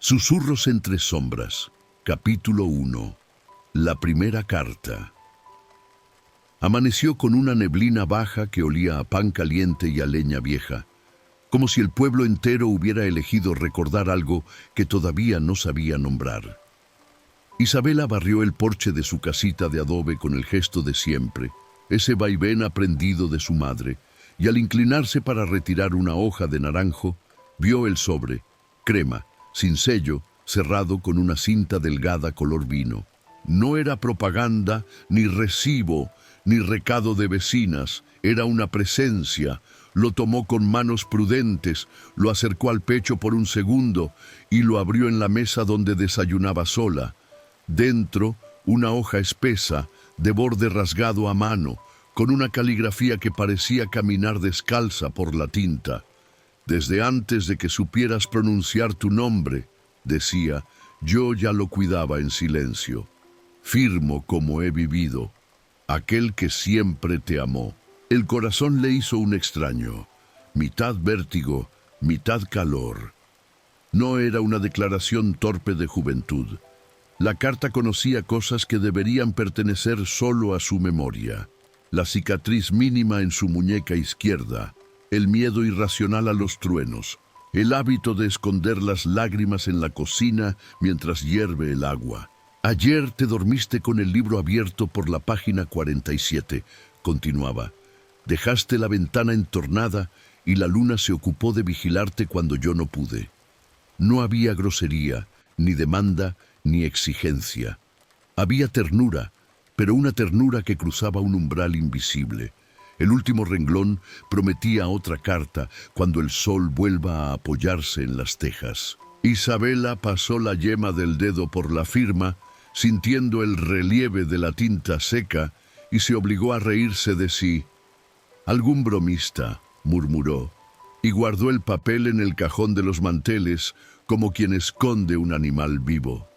Susurros entre sombras, capítulo 1. La primera carta. Amaneció con una neblina baja que olía a pan caliente y a leña vieja, como si el pueblo entero hubiera elegido recordar algo que todavía no sabía nombrar. Isabela barrió el porche de su casita de adobe con el gesto de siempre, ese vaivén aprendido de su madre, y al inclinarse para retirar una hoja de naranjo, vio el sobre, crema, sin sello, cerrado con una cinta delgada color vino. No era propaganda, ni recibo, ni recado de vecinas, era una presencia. Lo tomó con manos prudentes, lo acercó al pecho por un segundo y lo abrió en la mesa donde desayunaba sola. Dentro, una hoja espesa, de borde rasgado a mano, con una caligrafía que parecía caminar descalza por la tinta. Desde antes de que supieras pronunciar tu nombre, decía, yo ya lo cuidaba en silencio. Firmo como he vivido, aquel que siempre te amó. El corazón le hizo un extraño, mitad vértigo, mitad calor. No era una declaración torpe de juventud. La carta conocía cosas que deberían pertenecer solo a su memoria. La cicatriz mínima en su muñeca izquierda, el miedo irracional a los truenos, el hábito de esconder las lágrimas en la cocina mientras hierve el agua. Ayer te dormiste con el libro abierto por la página 47, continuaba. Dejaste la ventana entornada y la luna se ocupó de vigilarte cuando yo no pude. No había grosería, ni demanda, ni exigencia. Había ternura, pero una ternura que cruzaba un umbral invisible. El último renglón prometía otra carta cuando el sol vuelva a apoyarse en las tejas. Isabela pasó la yema del dedo por la firma, sintiendo el relieve de la tinta seca, y se obligó a reírse de sí. Algún bromista, murmuró, y guardó el papel en el cajón de los manteles como quien esconde un animal vivo.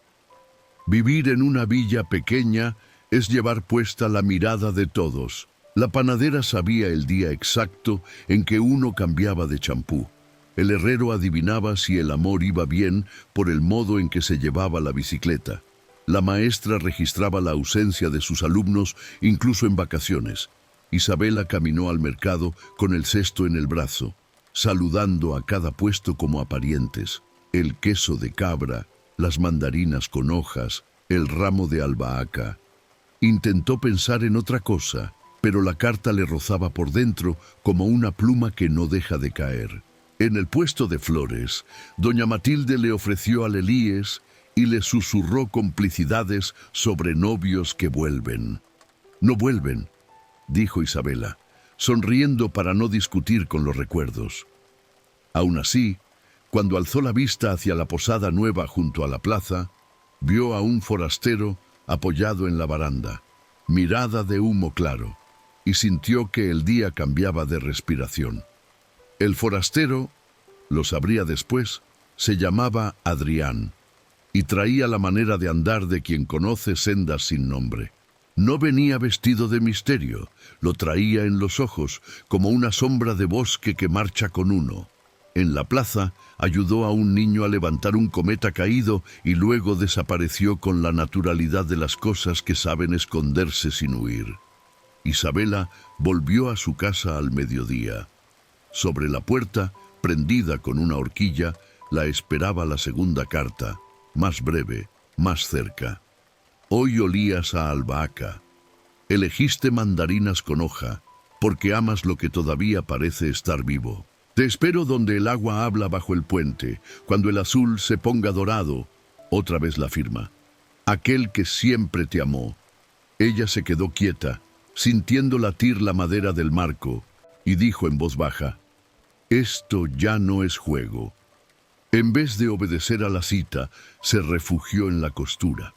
Vivir en una villa pequeña es llevar puesta la mirada de todos. La panadera sabía el día exacto en que uno cambiaba de champú. El herrero adivinaba si el amor iba bien por el modo en que se llevaba la bicicleta. La maestra registraba la ausencia de sus alumnos incluso en vacaciones. Isabela caminó al mercado con el cesto en el brazo, saludando a cada puesto como a parientes. El queso de cabra, las mandarinas con hojas, el ramo de albahaca. Intentó pensar en otra cosa, pero la carta le rozaba por dentro como una pluma que no deja de caer. En el puesto de flores, doña Matilde le ofreció alelíes y le susurró complicidades sobre novios que vuelven. No vuelven, dijo Isabela, sonriendo para no discutir con los recuerdos. Aún así, cuando alzó la vista hacia la posada nueva junto a la plaza, vio a un forastero apoyado en la baranda, mirada de humo claro, y sintió que el día cambiaba de respiración. El forastero, lo sabría después, se llamaba Adrián, y traía la manera de andar de quien conoce sendas sin nombre. No venía vestido de misterio, lo traía en los ojos, como una sombra de bosque que marcha con uno. En la plaza ayudó a un niño a levantar un cometa caído y luego desapareció con la naturalidad de las cosas que saben esconderse sin huir. Isabela volvió a su casa al mediodía. Sobre la puerta, prendida con una horquilla, la esperaba la segunda carta, más breve, más cerca. Hoy olías a albahaca. Elegiste mandarinas con hoja, porque amas lo que todavía parece estar vivo. Te espero donde el agua habla bajo el puente, cuando el azul se ponga dorado. Otra vez la firma. Aquel que siempre te amó. Ella se quedó quieta, sintiendo latir la madera del marco, y dijo en voz baja, «Esto ya no es juego». En vez de obedecer a la cita, se refugió en la costura.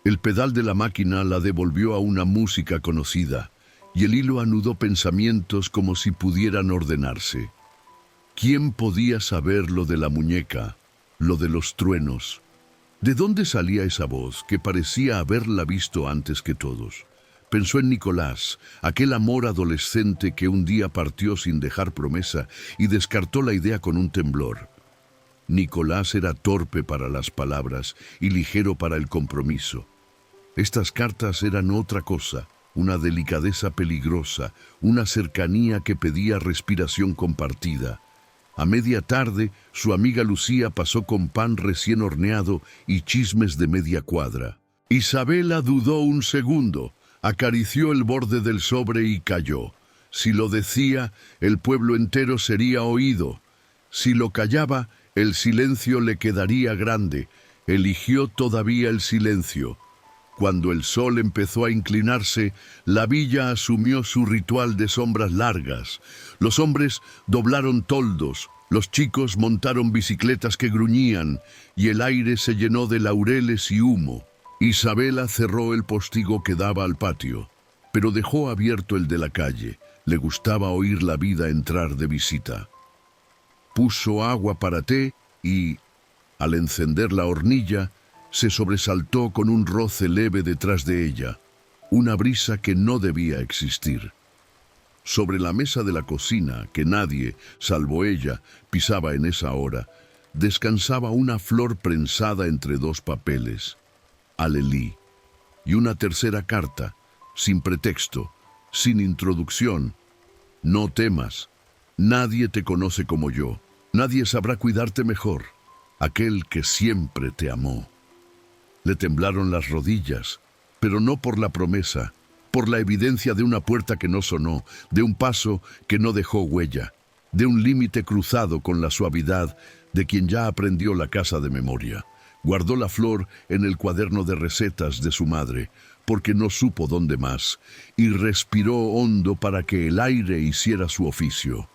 El pedal de la máquina la devolvió a una música conocida, y el hilo anudó pensamientos como si pudieran ordenarse. ¿Quién podía saber lo de la muñeca, lo de los truenos? ¿De dónde salía esa voz que parecía haberla visto antes que todos? Pensó en Nicolás, aquel amor adolescente que un día partió sin dejar promesa, y descartó la idea con un temblor. Nicolás era torpe para las palabras y ligero para el compromiso. Estas cartas eran otra cosa, una delicadeza peligrosa, una cercanía que pedía respiración compartida. A media tarde, su amiga Lucía pasó con pan recién horneado y chismes de media cuadra. Isabela dudó un segundo, acarició el borde del sobre y calló. Si lo decía, el pueblo entero sería oído. Si lo callaba, el silencio le quedaría grande. Eligió todavía el silencio. Cuando el sol empezó a inclinarse, la villa asumió su ritual de sombras largas. Los hombres doblaron toldos, los chicos montaron bicicletas que gruñían, y el aire se llenó de laureles y humo. Isabela cerró el postigo que daba al patio, pero dejó abierto el de la calle. Le gustaba oír la vida entrar de visita. Puso agua para té y, al encender la hornilla, se sobresaltó con un roce leve detrás de ella, una brisa que no debía existir. Sobre la mesa de la cocina, que nadie, salvo ella, pisaba en esa hora, descansaba una flor prensada entre dos papeles, alelí, y una tercera carta, sin pretexto, sin introducción. No temas, nadie te conoce como yo, nadie sabrá cuidarte mejor, aquel que siempre te amó. Le temblaron las rodillas, pero no por la promesa, por la evidencia de una puerta que no sonó, de un paso que no dejó huella, de un límite cruzado con la suavidad de quien ya aprendió la casa de memoria. Guardó la flor en el cuaderno de recetas de su madre, porque no supo dónde más, y respiró hondo para que el aire hiciera su oficio.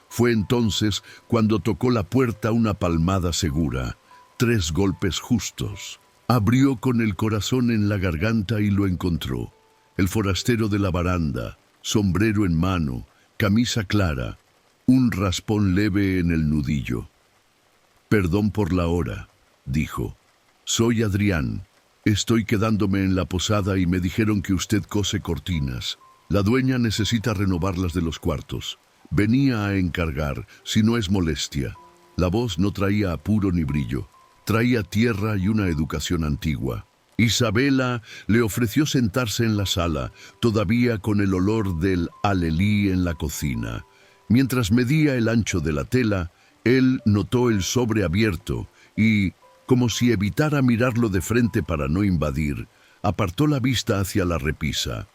Fue entonces cuando tocó la puerta una palmada segura, 3 golpes justos. Abrió con el corazón en la garganta y lo encontró. El forastero de la baranda, sombrero en mano, camisa clara, un raspón leve en el nudillo. «Perdón por la hora», dijo. «Soy Adrián. Estoy quedándome en la posada y me dijeron que usted cose cortinas. La dueña necesita renovarlas de los cuartos. Venía a encargar, si no es molestia». La voz no traía apuro ni brillo. Traía tierra y una educación antigua. Isabela le ofreció sentarse en la sala, todavía con el olor del alelí en la cocina. Mientras medía el ancho de la tela, él notó el sobre abierto y, como si evitara mirarlo de frente para no invadir, apartó la vista hacia la repisa.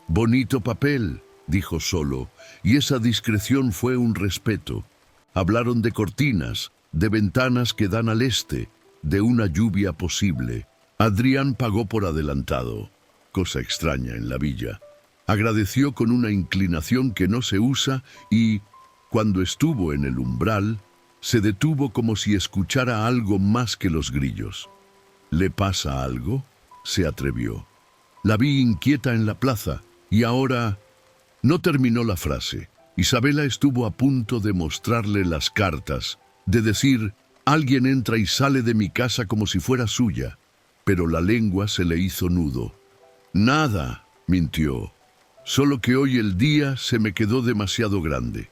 «Bonito papel», dijo solo, y esa discreción fue un respeto. Hablaron de cortinas, de ventanas que dan al este, de una lluvia posible. Adrián pagó por adelantado, cosa extraña en la villa. Agradeció con una inclinación que no se usa y, cuando estuvo en el umbral, se detuvo como si escuchara algo más que los grillos. «¿Le pasa algo?», se atrevió. «La vi inquieta en la plaza y ahora...». No terminó la frase. Isabela estuvo a punto de mostrarle las cartas, de decir: «Alguien entra y sale de mi casa como si fuera suya», pero la lengua se le hizo nudo. «Nada», mintió, «solo que hoy el día se me quedó demasiado grande».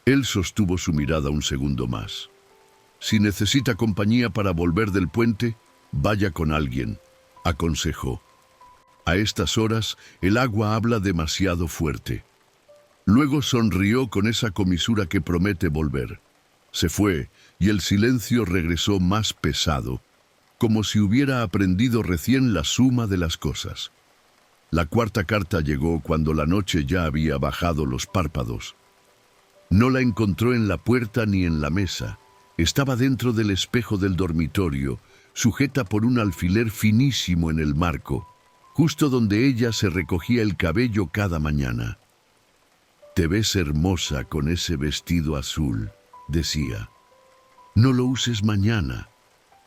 Él sostuvo su mirada un segundo más. «Si necesita compañía para volver del puente, vaya con alguien», aconsejó. «A estas horas el agua habla demasiado fuerte». Luego sonrió con esa comisura que promete volver. Se fue y el silencio regresó más pesado, como si hubiera aprendido recién la suma de las cosas. La cuarta carta llegó cuando la noche ya había bajado los párpados. No la encontró en la puerta ni en la mesa. Estaba dentro del espejo del dormitorio, sujeta por un alfiler finísimo en el marco, justo donde ella se recogía el cabello cada mañana. «Te ves hermosa con ese vestido azul», decía. «No lo uses mañana.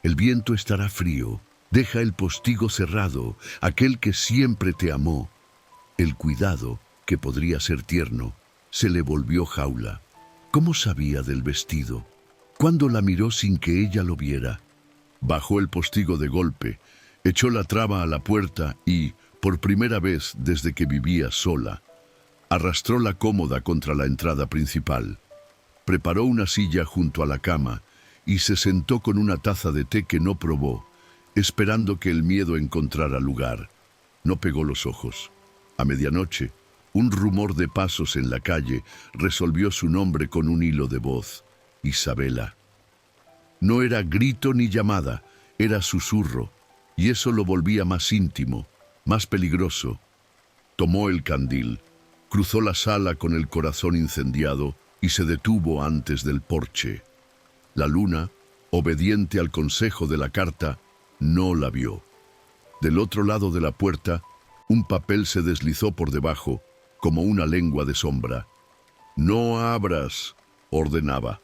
El viento estará frío. Deja el postigo cerrado, aquel que siempre te amó». El cuidado, que podría ser tierno, se le volvió jaula. ¿Cómo sabía del vestido? ¿Cuándo la miró sin que ella lo viera? Bajó el postigo de golpe, echó la traba a la puerta y, por primera vez desde que vivía sola, arrastró la cómoda contra la entrada principal. Preparó una silla junto a la cama y se sentó con una taza de té que no probó, esperando que el miedo encontrara lugar. No pegó los ojos. A medianoche, un rumor de pasos en la calle resolvió su nombre con un hilo de voz: Isabela. No era grito ni llamada, era susurro, y eso lo volvía más íntimo, más peligroso. Tomó el candil, cruzó la sala con el corazón incendiado y se detuvo antes del porche. La luna, obediente al consejo de la carta, no la vio. Del otro lado de la puerta, un papel se deslizó por debajo, como una lengua de sombra. «No abras», ordenaba.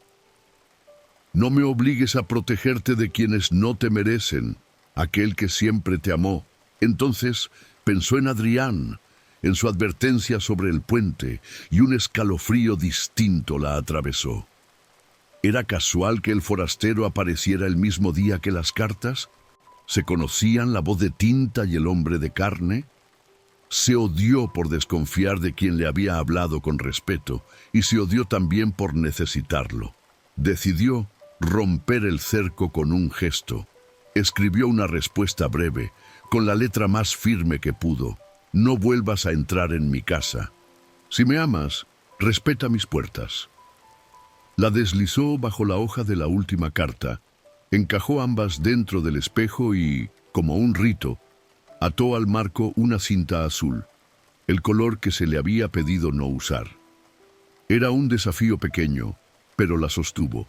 «No me obligues a protegerte de quienes no te merecen, aquel que siempre te amó». Entonces pensó en Adrián, en su advertencia sobre el puente, y un escalofrío distinto la atravesó. ¿Era casual que el forastero apareciera el mismo día que las cartas? ¿Se conocían la voz de tinta y el hombre de carne? Se odió por desconfiar de quien le había hablado con respeto, y se odió también por necesitarlo. Decidió romper el cerco con un gesto. Escribió una respuesta breve, con la letra más firme que pudo: «No vuelvas a entrar en mi casa. Si me amas, respeta mis puertas». La deslizó bajo la hoja de la última carta, encajó ambas dentro del espejo y, como un rito, ató al marco una cinta azul, el color que se le había pedido no usar. Era un desafío pequeño, pero la sostuvo.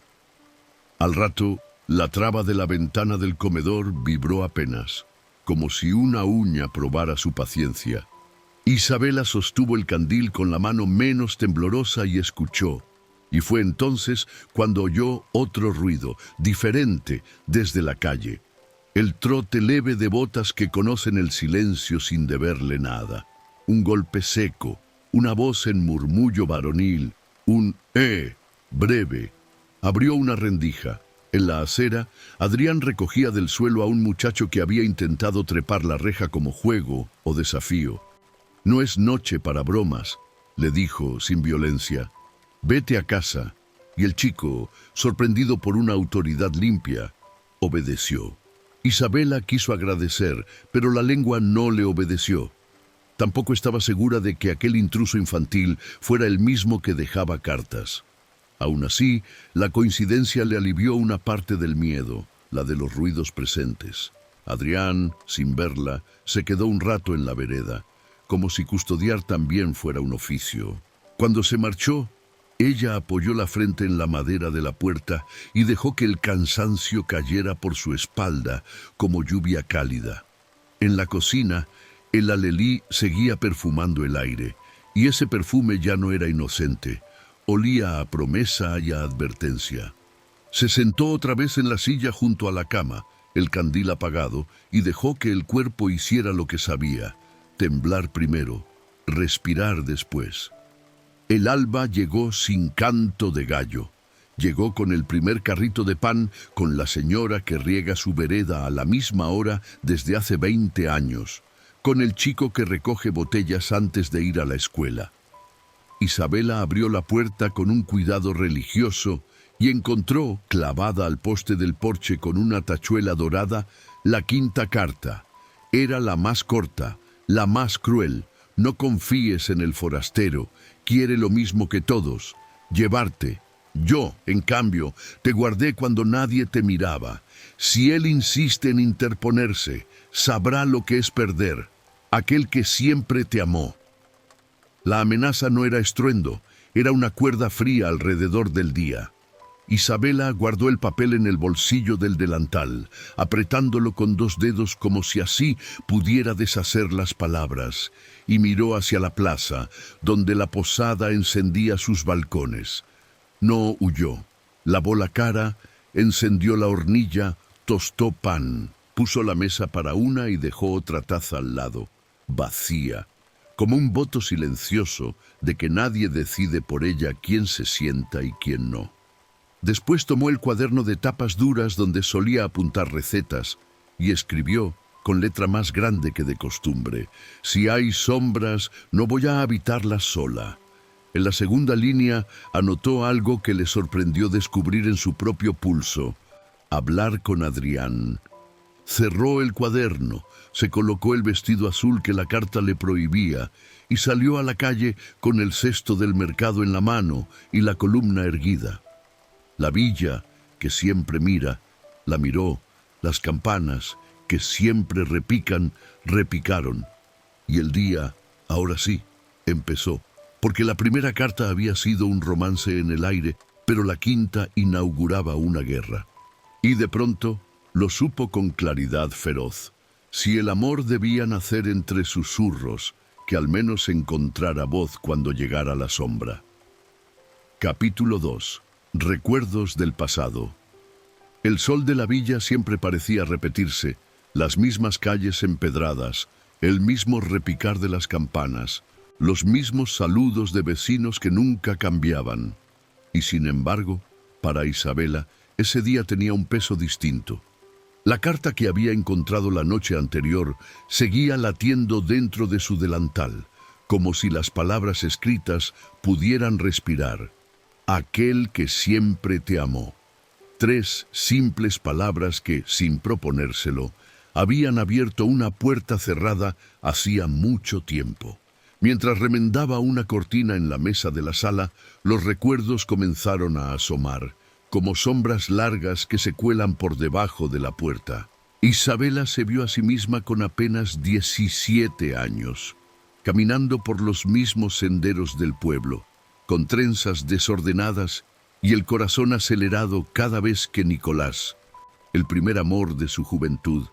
Al rato, la traba de la ventana del comedor vibró apenas, como si una uña probara su paciencia. Isabela sostuvo el candil con la mano menos temblorosa y escuchó. Y fue entonces cuando oyó otro ruido, diferente, desde la calle. El trote leve de botas que conocen el silencio sin deberle nada. Un golpe seco, una voz en murmullo varonil, un breve. Abrió una rendija. En la acera, Adrián recogía del suelo a un muchacho que había intentado trepar la reja como juego o desafío. «No es noche para bromas», le dijo sin violencia. «Vete a casa». Y el chico, sorprendido por una autoridad limpia, obedeció. Isabela quiso agradecer, pero la lengua no le obedeció. Tampoco estaba segura de que aquel intruso infantil fuera el mismo que dejaba cartas. Aún así, la coincidencia le alivió una parte del miedo, la de los ruidos presentes. Adrián, sin verla, se quedó un rato en la vereda, como si custodiar también fuera un oficio. Cuando se marchó, ella apoyó la frente en la madera de la puerta y dejó que el cansancio cayera por su espalda como lluvia cálida. En la cocina, el alelí seguía perfumando el aire, y ese perfume ya no era inocente. Olía a promesa y a advertencia. Se sentó otra vez en la silla junto a la cama, el candil apagado, y dejó que el cuerpo hiciera lo que sabía: temblar primero, respirar después. El alba llegó sin canto de gallo. Llegó con el primer carrito de pan, con la señora que riega su vereda a la misma hora desde hace 20 años, con el chico que recoge botellas antes de ir a la escuela. Isabela abrió la puerta con un cuidado religioso y encontró, clavada al poste del porche con una tachuela dorada, la quinta carta. Era la más corta, la más cruel. No confíes en el forastero, quiere lo mismo que todos, llevarte. Yo, en cambio, te guardé cuando nadie te miraba. Si él insiste en interponerse, sabrá lo que es perder, aquel que siempre te amó. La amenaza no era estruendo, era una cuerda fría alrededor del día. Isabela guardó el papel en el bolsillo del delantal, apretándolo con 2 dedos como si así pudiera deshacer las palabras, y miró hacia la plaza, donde la posada encendía sus balcones. No huyó. Lavó la cara, encendió la hornilla, tostó pan, puso la mesa para una y dejó otra taza al lado, vacía, como un voto silencioso de que nadie decide por ella quién se sienta y quién no. Después tomó el cuaderno de tapas duras donde solía apuntar recetas y escribió, con letra más grande que de costumbre: «Si hay sombras, no voy a habitarlas sola». En la segunda línea anotó algo que le sorprendió descubrir en su propio pulso: hablar con Adrián. Cerró el cuaderno, se colocó el vestido azul que la carta le prohibía y salió a la calle con el cesto del mercado en la mano y la columna erguida. La villa, que siempre mira, la miró. Las campanas, que siempre repican, repicaron. Y el día, ahora sí, empezó, porque la primera carta había sido un romance en el aire, pero la quinta inauguraba una guerra. Y de pronto lo supo con claridad feroz. Si el amor debía nacer entre susurros, que al menos encontrara voz cuando llegara la sombra. Capítulo 2. Recuerdos del pasado. El sol de la villa siempre parecía repetirse, las mismas calles empedradas, el mismo repicar de las campanas, los mismos saludos de vecinos que nunca cambiaban. Y sin embargo, para Isabela, ese día tenía un peso distinto. La carta que había encontrado la noche anterior seguía latiendo dentro de su delantal, como si las palabras escritas pudieran respirar. Aquel que siempre te amó. 3 simples palabras que, sin proponérselo, habían abierto una puerta cerrada hacía mucho tiempo. Mientras remendaba una cortina en la mesa de la sala, los recuerdos comenzaron a asomar, como sombras largas que se cuelan por debajo de la puerta. Isabela se vio a sí misma con apenas 17 años, caminando por los mismos senderos del pueblo, con trenzas desordenadas y el corazón acelerado cada vez que Nicolás, el primer amor de su juventud,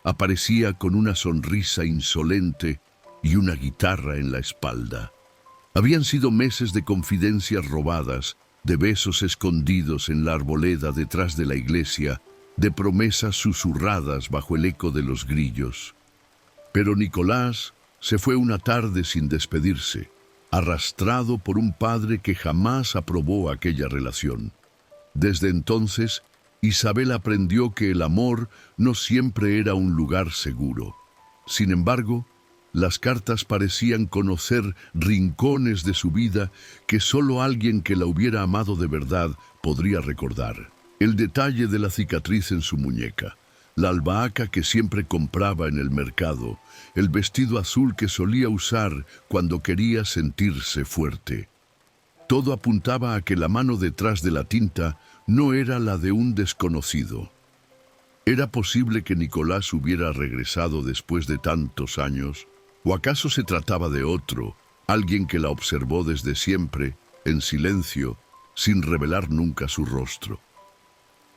aparecía con una sonrisa insolente y una guitarra en la espalda. Habían sido meses de confidencias robadas, de besos escondidos en la arboleda detrás de la iglesia, de promesas susurradas bajo el eco de los grillos. Pero Nicolás se fue una tarde sin despedirse, arrastrado por un padre que jamás aprobó aquella relación. Desde entonces, Isabel aprendió que el amor no siempre era un lugar seguro. Sin embargo, las cartas parecían conocer rincones de su vida que solo alguien que la hubiera amado de verdad podría recordar. El detalle de la cicatriz en su muñeca, la albahaca que siempre compraba en el mercado, el vestido azul que solía usar cuando quería sentirse fuerte. Todo apuntaba a que la mano detrás de la tinta no era la de un desconocido. ¿Era posible que Nicolás hubiera regresado después de tantos años? ¿O acaso se trataba de otro, alguien que la observó desde siempre, en silencio, sin revelar nunca su rostro?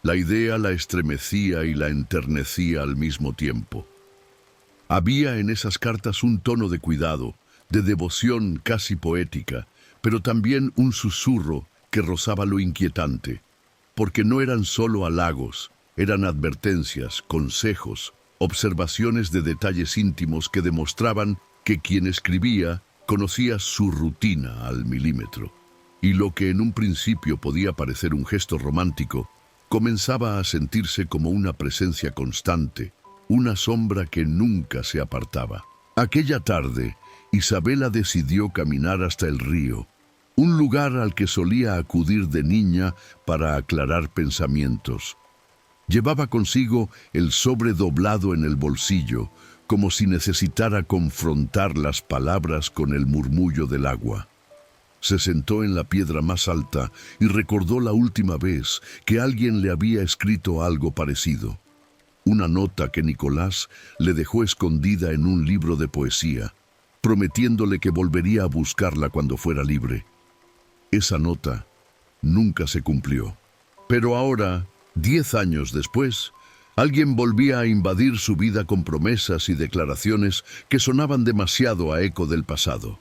La idea la estremecía y la enternecía al mismo tiempo. Había en esas cartas un tono de cuidado, de devoción casi poética, pero también un susurro que rozaba lo inquietante, porque no eran solo halagos, eran advertencias, consejos, observaciones de detalles íntimos que demostraban que quien escribía conocía su rutina al milímetro. Y lo que en un principio podía parecer un gesto romántico, comenzaba a sentirse como una presencia constante, una sombra que nunca se apartaba. Aquella tarde, Isabela decidió caminar hasta el río, un lugar al que solía acudir de niña para aclarar pensamientos. Llevaba consigo el sobre doblado en el bolsillo, como si necesitara confrontar las palabras con el murmullo del agua. Se sentó en la piedra más alta y recordó la última vez que alguien le había escrito algo parecido. Una nota que Nicolás le dejó escondida en un libro de poesía, prometiéndole que volvería a buscarla cuando fuera libre. Esa nota nunca se cumplió. Pero ahora, 10 años después, alguien volvía a invadir su vida con promesas y declaraciones que sonaban demasiado a eco del pasado.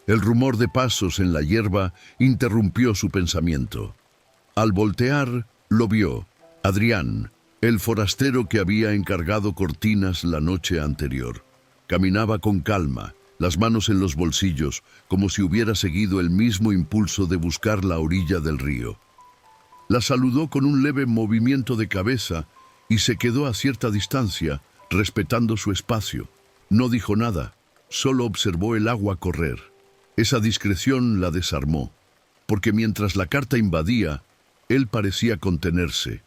El rumor de pasos en la hierba interrumpió su pensamiento. Al voltear, lo vio, Adrián, el forastero que había encargado cortinas la noche anterior. Caminaba con calma, las manos en los bolsillos, como si hubiera seguido el mismo impulso de buscar la orilla del río. La saludó con un leve movimiento de cabeza y se quedó a cierta distancia, respetando su espacio. No dijo nada, solo observó el agua correr. Esa discreción la desarmó, porque mientras la carta invadía, él parecía contenerse,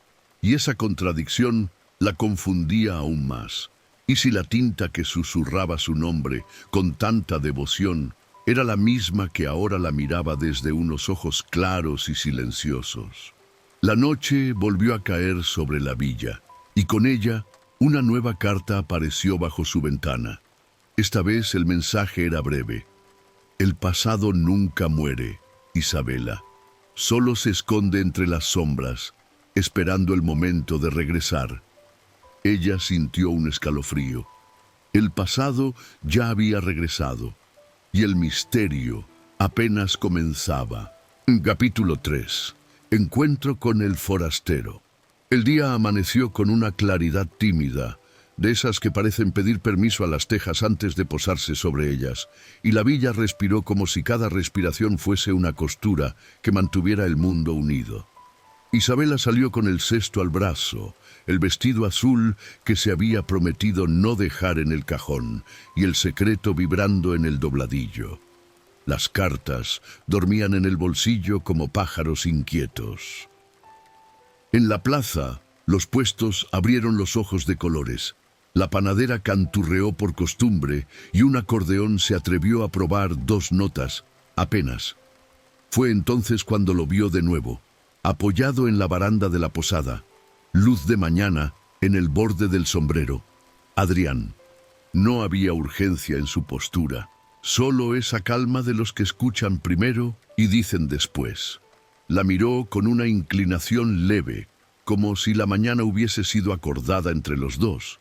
y esa contradicción la confundía aún más. ¿Y si la tinta que susurraba su nombre con tanta devoción era la misma que ahora la miraba desde unos ojos claros y silenciosos? La noche volvió a caer sobre la villa, y con ella una nueva carta apareció bajo su ventana. Esta vez el mensaje era breve. El pasado nunca muere, Isabela. Solo se esconde entre las sombras, esperando el momento de regresar. Ella sintió un escalofrío. El pasado ya había regresado, y el misterio apenas comenzaba. Capítulo 3. Encuentro con el forastero. El día amaneció con una claridad tímida, de esas que parecen pedir permiso a las tejas antes de posarse sobre ellas, y la villa respiró como si cada respiración fuese una costura que mantuviera el mundo unido. Isabela salió con el cesto al brazo, el vestido azul que se había prometido no dejar en el cajón, y el secreto vibrando en el dobladillo. Las cartas dormían en el bolsillo como pájaros inquietos. En la plaza, los puestos abrieron los ojos de colores. La panadera canturreó por costumbre y un acordeón se atrevió a probar 2 notas, apenas. Fue entonces cuando lo vio de nuevo, apoyado en la baranda de la posada, luz de mañana en el borde del sombrero. Adrián. No había urgencia en su postura, solo esa calma de los que escuchan primero y dicen después. La miró con una inclinación leve, como si la mañana hubiese sido acordada entre los dos.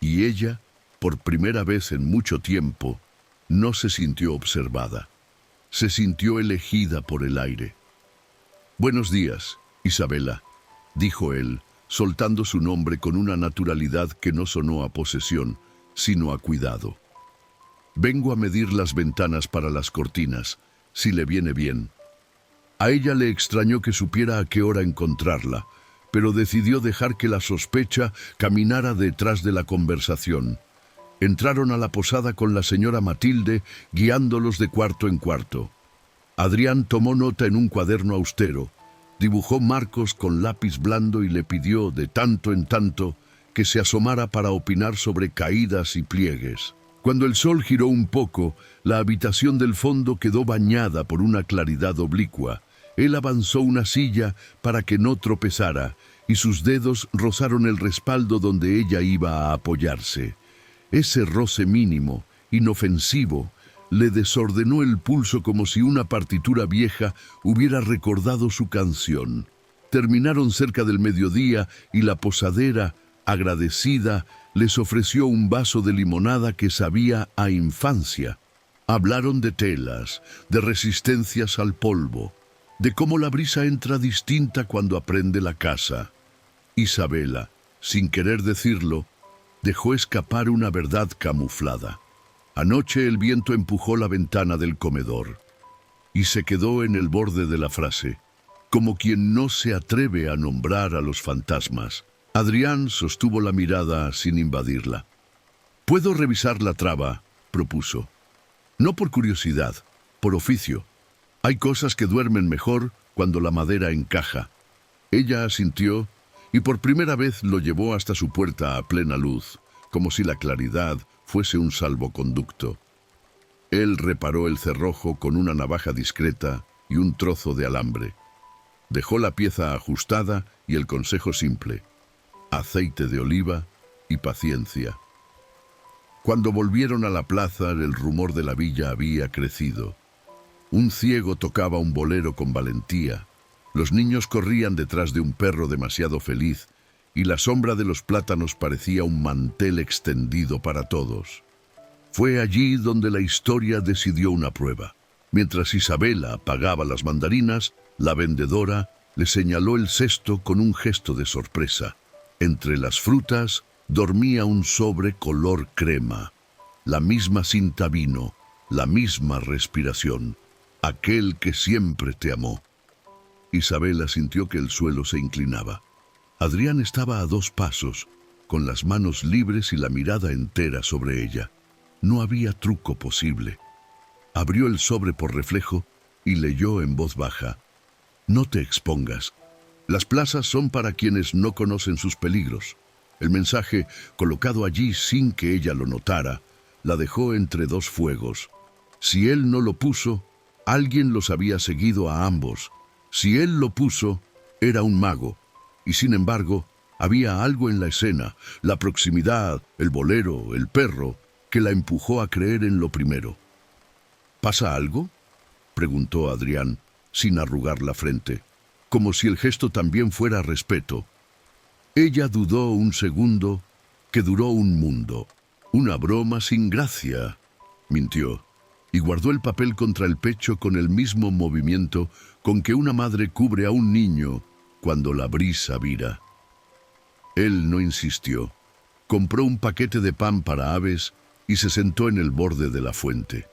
Y ella, por primera vez en mucho tiempo, no se sintió observada. Se sintió elegida por el aire. «Buenos días, Isabela», dijo él, soltando su nombre con una naturalidad que no sonó a posesión, sino a cuidado. «Vengo a medir las ventanas para las cortinas, si le viene bien». A ella le extrañó que supiera a qué hora encontrarla, pero decidió dejar que la sospecha caminara detrás de la conversación. Entraron a la posada con la señora Matilde, guiándolos de cuarto en cuarto. Adrián tomó nota en un cuaderno austero, dibujó marcos con lápiz blando y le pidió, de tanto en tanto, que se asomara para opinar sobre caídas y pliegues. Cuando el sol giró un poco, la habitación del fondo quedó bañada por una claridad oblicua. Él avanzó una silla para que no tropezara, y sus dedos rozaron el respaldo donde ella iba a apoyarse. Ese roce mínimo, inofensivo, le desordenó el pulso como si una partitura vieja hubiera recordado su canción. Terminaron cerca del mediodía y la posadera, agradecida, les ofreció un vaso de limonada que sabía a infancia. Hablaron de telas, de resistencias al polvo, de cómo la brisa entra distinta cuando aprende la casa. Isabela, sin querer decirlo, dejó escapar una verdad camuflada. Anoche el viento empujó la ventana del comedor y se quedó en el borde de la frase, como quien no se atreve a nombrar a los fantasmas. Adrián sostuvo la mirada sin invadirla. «¿Puedo revisar la traba?», propuso. «No por curiosidad, por oficio. Hay cosas que duermen mejor cuando la madera encaja». Ella asintió y por primera vez lo llevó hasta su puerta a plena luz, como si la claridad fuese un salvoconducto. Él reparó el cerrojo con una navaja discreta y un trozo de alambre. Dejó la pieza ajustada y el consejo simple: aceite de oliva y paciencia. Cuando volvieron a la plaza, el rumor de la villa había crecido. Un ciego tocaba un bolero con valentía. Los niños corrían detrás de un perro demasiado feliz y la sombra de los plátanos parecía un mantel extendido para todos. Fue allí donde la historia decidió una prueba. Mientras Isabela pagaba las mandarinas, la vendedora le señaló el cesto con un gesto de sorpresa. Entre las frutas dormía un sobre color crema, la misma cinta vino, la misma respiración, aquel que siempre te amó. Isabela sintió que el suelo se inclinaba. Adrián estaba a 2 pasos, con las manos libres y la mirada entera sobre ella. No había truco posible. Abrió el sobre por reflejo y leyó en voz baja: «No te expongas. Las plazas son para quienes no conocen sus peligros. El mensaje, colocado allí sin que ella lo notara, la dejó entre dos fuegos. Si él no lo puso, alguien los había seguido a ambos. Si él lo puso, era un mago. Y sin embargo, había algo en la escena, la proximidad, el bolero, el perro, que la empujó a creer en lo primero. ¿Pasa algo?, preguntó Adrián, sin arrugar la frente, como si el gesto también fuera respeto. Ella dudó un segundo, que duró un mundo. Una broma sin gracia, mintió, y guardó el papel contra el pecho con el mismo movimiento con que una madre cubre a un niño cuando la brisa vira. Él no insistió. Compró un paquete de pan para aves y se sentó en el borde de la fuente.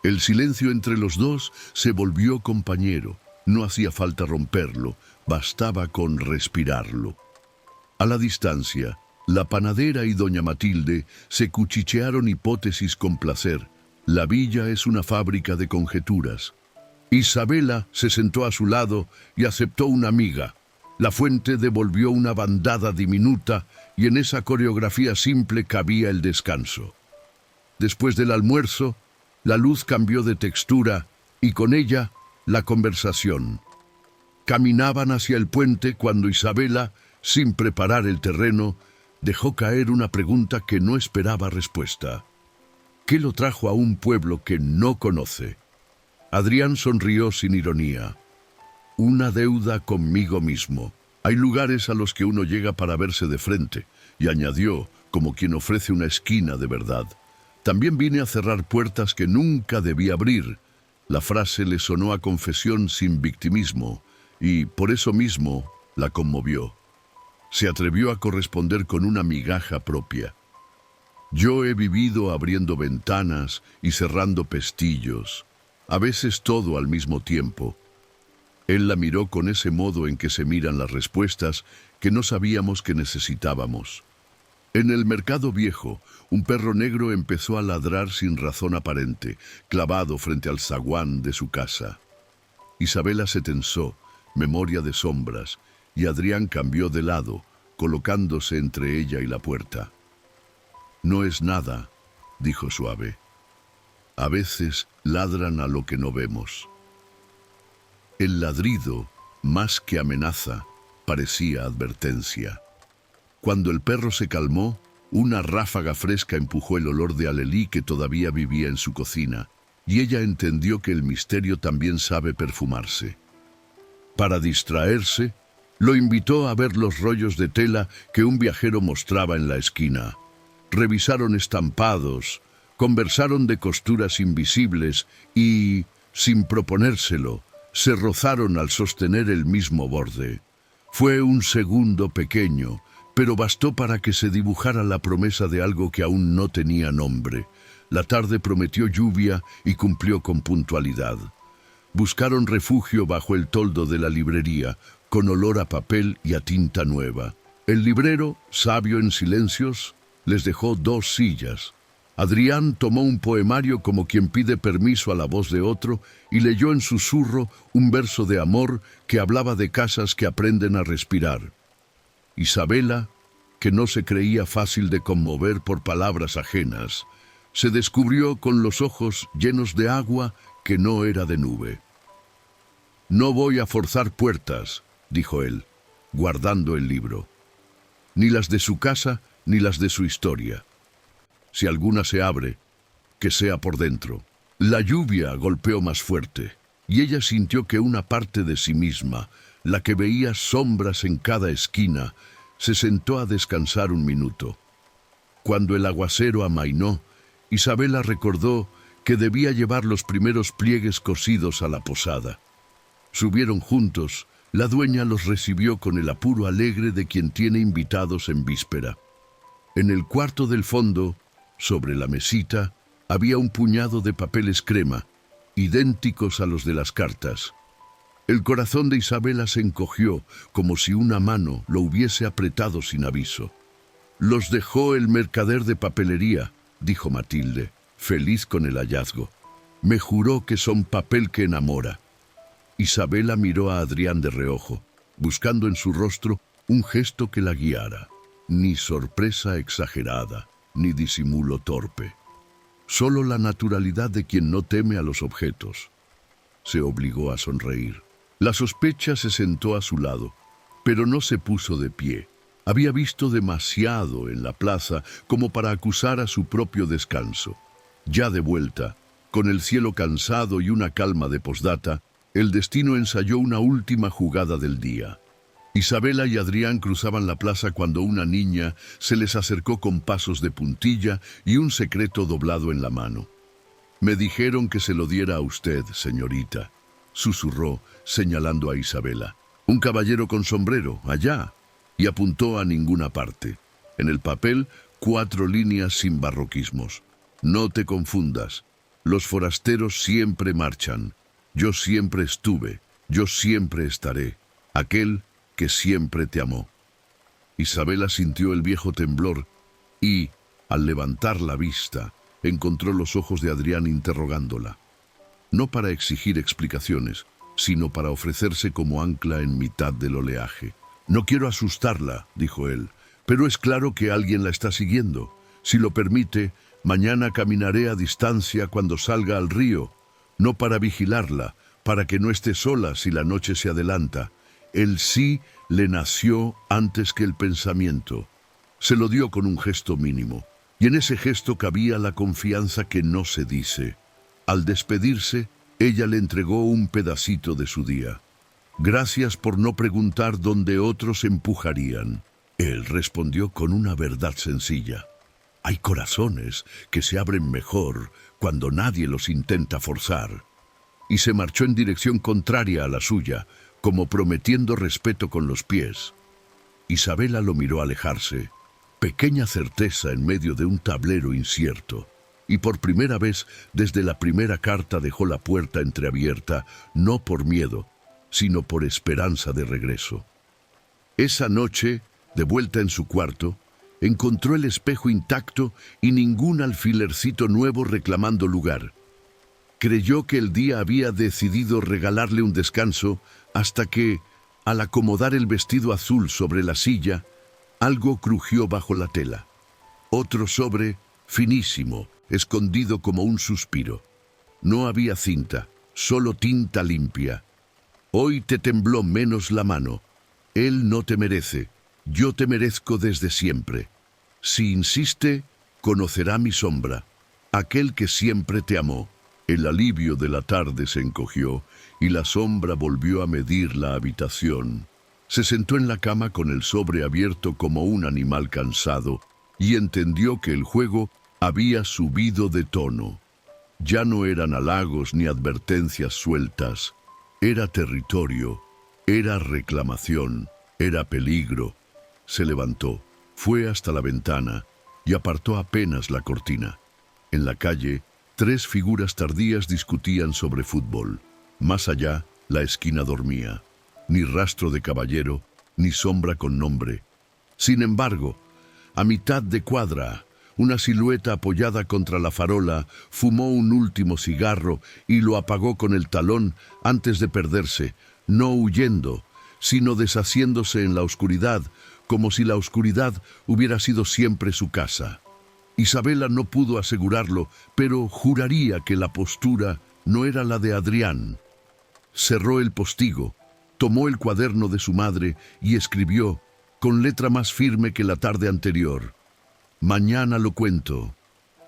El silencio entre los dos se volvió compañero. No hacía falta romperlo, bastaba con respirarlo. A la distancia, la panadera y doña Matilde se cuchichearon hipótesis con placer. La villa es una fábrica de conjeturas. Isabela se sentó a su lado y aceptó una miga. La fuente devolvió una bandada diminuta y en esa coreografía simple cabía el descanso. Después del almuerzo, la luz cambió de textura y con ella la conversación. Caminaban hacia el puente cuando Isabela, sin preparar el terreno, dejó caer una pregunta que no esperaba respuesta. ¿Qué lo trajo a un pueblo que no conoce? Adrián sonrió sin ironía. Una deuda conmigo mismo. Hay lugares a los que uno llega para verse de frente, y añadió, como quien ofrece una esquina de verdad. También vine a cerrar puertas que nunca debí abrir. La frase le sonó a confesión sin victimismo, y por eso mismo la conmovió. Se atrevió a corresponder con una migaja propia. Yo he vivido abriendo ventanas y cerrando pestillos, a veces todo al mismo tiempo. Él la miró con ese modo en que se miran las respuestas que no sabíamos que necesitábamos. En el mercado viejo, un perro negro empezó a ladrar sin razón aparente, clavado frente al zaguán de su casa. Isabela se tensó, memoria de sombras, y Adrián cambió de lado, colocándose entre ella y la puerta. No es nada, dijo suave. A veces ladran a lo que no vemos. El ladrido, más que amenaza, parecía advertencia. Cuando el perro se calmó, una ráfaga fresca empujó el olor de alelí que todavía vivía en su cocina, y ella entendió que el misterio también sabe perfumarse. Para distraerse, lo invitó a ver los rollos de tela que un viajero mostraba en la esquina. Revisaron estampados, conversaron de costuras invisibles y, sin proponérselo, se rozaron al sostener el mismo borde. Fue un segundo pequeño, pero bastó para que se dibujara la promesa de algo que aún no tenía nombre. La tarde prometió lluvia y cumplió con puntualidad. Buscaron refugio bajo el toldo de la librería, con olor a papel y a tinta nueva. El librero, sabio en silencios, les dejó 2 sillas. Adrián tomó un poemario como quien pide permiso a la voz de otro y leyó en susurro un verso de amor que hablaba de casas que aprenden a respirar. Isabela, que no se creía fácil de conmover por palabras ajenas, se descubrió con los ojos llenos de agua que no era de nube. «No voy a forzar puertas», dijo él, guardando el libro. «Ni las de su casa, ni las de su historia. Si alguna se abre, que sea por dentro». La lluvia golpeó más fuerte, y ella sintió que una parte de sí misma, la que veía sombras en cada esquina, se sentó a descansar un minuto. Cuando el aguacero amainó, Isabela recordó que debía llevar los primeros pliegues cosidos a la posada. Subieron juntos, la dueña los recibió con el apuro alegre de quien tiene invitados en víspera. En el cuarto del fondo, sobre la mesita, había un puñado de papeles crema, idénticos a los de las cartas. El corazón de Isabela se encogió, como si una mano lo hubiese apretado sin aviso. «Los dejó el mercader de papelería», dijo Matilde, feliz con el hallazgo. «Me juró que son papel que enamora». Isabela miró a Adrián de reojo. buscando en su rostro un gesto que la guiara. Ni sorpresa exagerada, ni disimulo torpe. Solo la naturalidad de quien no teme a los objetos. Se obligó a sonreír. La sospecha se sentó a su lado, pero no se puso de pie. Había visto demasiado en la plaza como para acusar a su propio descanso. Ya de vuelta, con el cielo cansado y una calma de posdata, el destino ensayó una última jugada del día. Isabela y Adrián cruzaban la plaza cuando una niña se les acercó con pasos de puntilla y un secreto doblado en la mano. «Me dijeron que se lo diera a usted, señorita», susurró, señalando a Isabela. «Un caballero con sombrero, allá», y apuntó a ninguna parte. En el papel, 4 líneas sin barroquismos. «No te confundas. Los forasteros siempre marchan. Yo siempre estuve. Yo siempre estaré. Aquel que siempre te amó». Isabela sintió el viejo temblor y, al levantar la vista, encontró los ojos de Adrián interrogándola. No para exigir explicaciones, sino para ofrecerse como ancla en mitad del oleaje. «No quiero asustarla», dijo él, «pero es claro que alguien la está siguiendo. Si lo permite, mañana caminaré a distancia cuando salga al río, no para vigilarla, para que no esté sola si la noche se adelanta». El sí le nació antes que el pensamiento. Se lo dio con un gesto mínimo, y en ese gesto cabía la confianza que no se dice. Al despedirse, ella le entregó un pedacito de su día. «Gracias por no preguntar dónde otros empujarían». Él respondió con una verdad sencilla. «Hay corazones que se abren mejor cuando nadie los intenta forzar». Y se marchó en dirección contraria a la suya, como prometiendo respeto con los pies. Isabela lo miró alejarse, pequeña certeza en medio de un tablero incierto, y por primera vez desde la primera carta dejó la puerta entreabierta, no por miedo, sino por esperanza de regreso. Esa noche, de vuelta en su cuarto, encontró el espejo intacto y ningún alfilercito nuevo reclamando lugar. Creyó que el día había decidido regalarle un descanso hasta que, al acomodar el vestido azul sobre la silla, algo crujió bajo la tela. Otro sobre, finísimo, escondido como un suspiro. No había cinta, solo tinta limpia. «Hoy te tembló menos la mano. Él no te merece. Yo te merezco desde siempre. Si insiste, conocerá mi sombra. Aquel que siempre te amó». El alivio de la tarde se encogió y la sombra volvió a medir la habitación. Se sentó en la cama con el sobre abierto como un animal cansado y entendió que el juego había subido de tono. Ya no eran halagos ni advertencias sueltas. Era territorio, era reclamación, era peligro. Se levantó, fue hasta la ventana y apartó apenas la cortina. En la calle, 3 figuras tardías discutían sobre fútbol. Más allá, la esquina dormía. Ni rastro de caballero, ni sombra con nombre. Sin embargo, a mitad de cuadra, una silueta apoyada contra la farola fumó un último cigarro y lo apagó con el talón antes de perderse, no huyendo, sino deshaciéndose en la oscuridad, como si la oscuridad hubiera sido siempre su casa. Isabela no pudo asegurarlo, pero juraría que la postura no era la de Adrián. Cerró el postigo, tomó el cuaderno de su madre y escribió, con letra más firme que la tarde anterior: «Mañana lo cuento.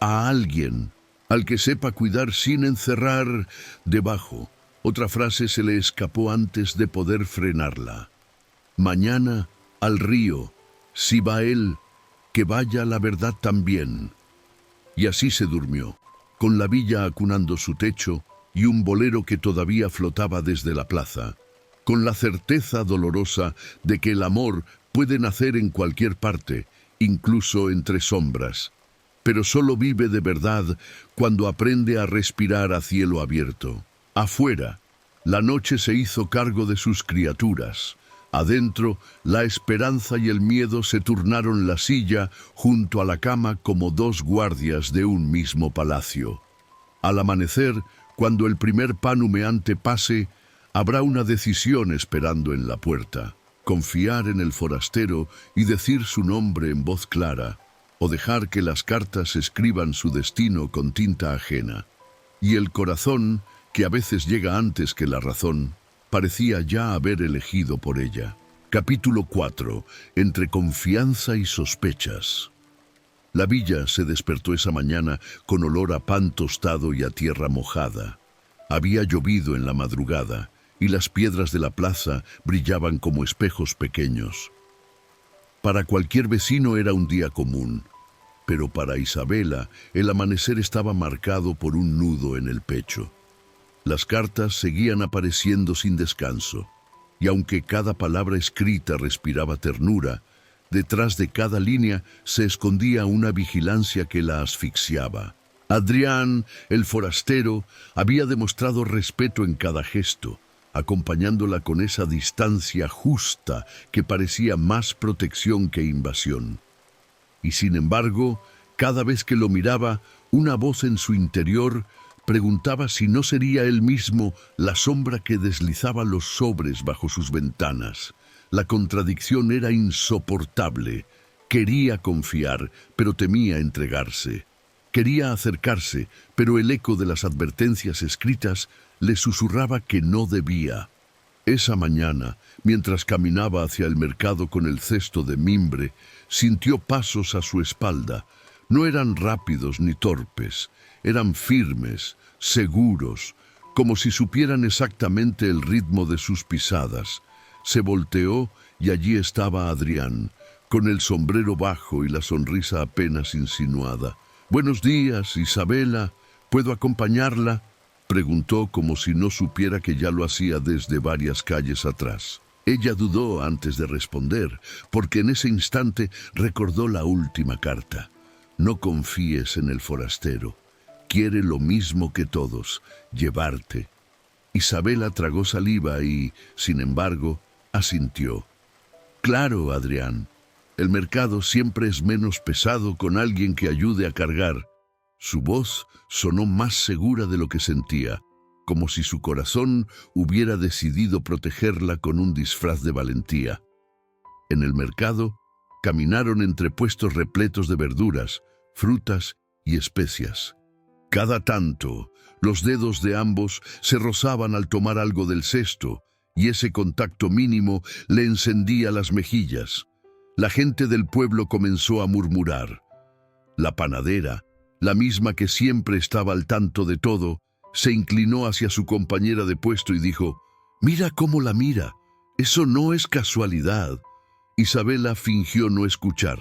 A alguien, al que sepa cuidar sin encerrar». Debajo, otra frase se le escapó antes de poder frenarla: «Mañana al río. Si va él, que vaya la verdad también». Y así se durmió, con la villa acunando su techo y un bolero que todavía flotaba desde la plaza, con la certeza dolorosa de que el amor puede nacer en cualquier parte, incluso entre sombras, pero solo vive de verdad cuando aprende a respirar a cielo abierto. Afuera, la noche se hizo cargo de sus criaturas. Adentro, la esperanza y el miedo se turnaron la silla junto a la cama como 2 guardias de un mismo palacio. Al amanecer, cuando el primer pan humeante pase, habrá una decisión esperando en la puerta. confiar en el forastero y decir su nombre en voz clara, o dejar que las cartas escriban su destino con tinta ajena. Y el corazón, que a veces llega antes que la razón, parecía ya haber elegido por ella. Capítulo 4. Entre confianza y sospechas. La villa se despertó esa mañana con olor a pan tostado y a tierra mojada. Había llovido en la madrugada y las piedras de la plaza brillaban como espejos pequeños. Para cualquier vecino era un día común, pero para Isabela el amanecer estaba marcado por un nudo en el pecho. Las cartas seguían apareciendo sin descanso, y aunque cada palabra escrita respiraba ternura, detrás de cada línea se escondía una vigilancia que la asfixiaba. Adrián, el forastero, había demostrado respeto en cada gesto, acompañándola con esa distancia justa que parecía más protección que invasión. Y sin embargo, cada vez que lo miraba, una voz en su interior preguntaba si no sería él mismo la sombra que deslizaba los sobres bajo sus ventanas. La contradicción era insoportable. Quería confiar, pero temía entregarse. Quería acercarse, pero el eco de las advertencias escritas le susurraba que no debía. Esa mañana, mientras caminaba hacia el mercado con el cesto de mimbre, sintió pasos a su espalda. No eran rápidos ni torpes, eran firmes, seguros, como si supieran exactamente el ritmo de sus pisadas. Se volteó y allí estaba Adrián, con el sombrero bajo y la sonrisa apenas insinuada. «Buenos días, Isabela. ¿Puedo acompañarla?», preguntó como si no supiera que ya lo hacía desde varias calles atrás. Ella dudó antes de responder, porque en ese instante recordó la última carta. «No confíes en el forastero. Quiere lo mismo que todos, llevarte». Isabela tragó saliva y, sin embargo, asintió. «Claro, Adrián. El mercado siempre es menos pesado con alguien que ayude a cargar». Su voz sonó más segura de lo que sentía, como si su corazón hubiera decidido protegerla con un disfraz de valentía. En el mercado, caminaron entre puestos repletos de verduras, frutas y especias. Cada tanto, los dedos de ambos se rozaban al tomar algo del cesto, y ese contacto mínimo le encendía las mejillas. La gente del pueblo comenzó a murmurar. La panadera, la misma que siempre estaba al tanto de todo, se inclinó hacia su compañera de puesto y dijo: «Mira cómo la mira. Eso no es casualidad». Isabela fingió no escuchar,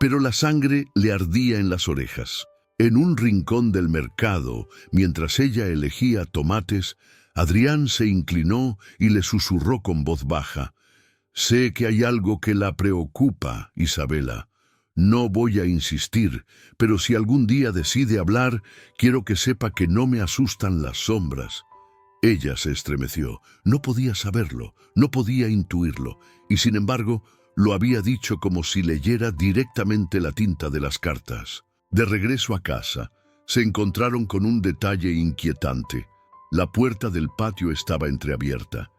pero la sangre le ardía en las orejas. En un rincón del mercado, mientras ella elegía tomates, Adrián se inclinó y le susurró con voz baja: «Sé que hay algo que la preocupa, Isabela. No voy a insistir, pero si algún día decide hablar, quiero que sepa que no me asustan las sombras». Ella se estremeció. No podía saberlo, no podía intuirlo, y sin embargo, lo había dicho como si leyera directamente la tinta de las cartas. De regreso a casa, se encontraron con un detalle inquietante. La puerta del patio estaba entreabierta.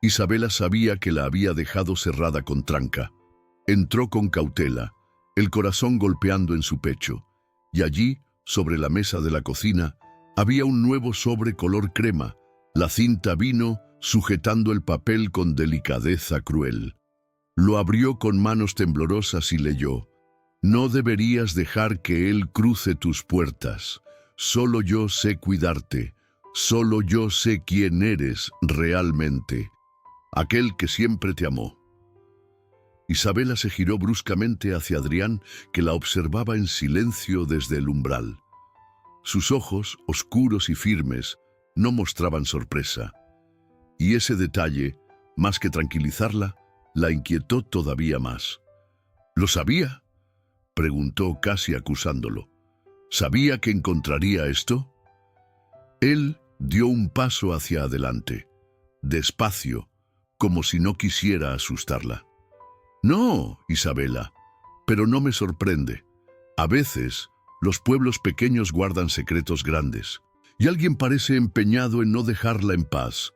Isabela sabía que la había dejado cerrada con tranca. Entró con cautela, el corazón golpeando en su pecho, y allí, sobre la mesa de la cocina, había un nuevo sobre color crema. La cinta vino sujetando el papel con delicadeza cruel. Lo abrió con manos temblorosas y leyó: «No deberías dejar que él cruce tus puertas. Solo yo sé cuidarte. Solo yo sé quién eres realmente. Aquel que siempre te amó». Isabela se giró bruscamente hacia Adrián, que la observaba en silencio desde el umbral. Sus ojos, oscuros y firmes, no mostraban sorpresa. Y ese detalle, más que tranquilizarla, la inquietó todavía más. «¿Lo sabía?», preguntó casi acusándolo. «¿Sabía que encontraría esto?». Él dio un paso hacia adelante, despacio, como si no quisiera asustarla. «No, Isabela, pero no me sorprende. A veces, los pueblos pequeños guardan secretos grandes, y alguien parece empeñado en no dejarla en paz.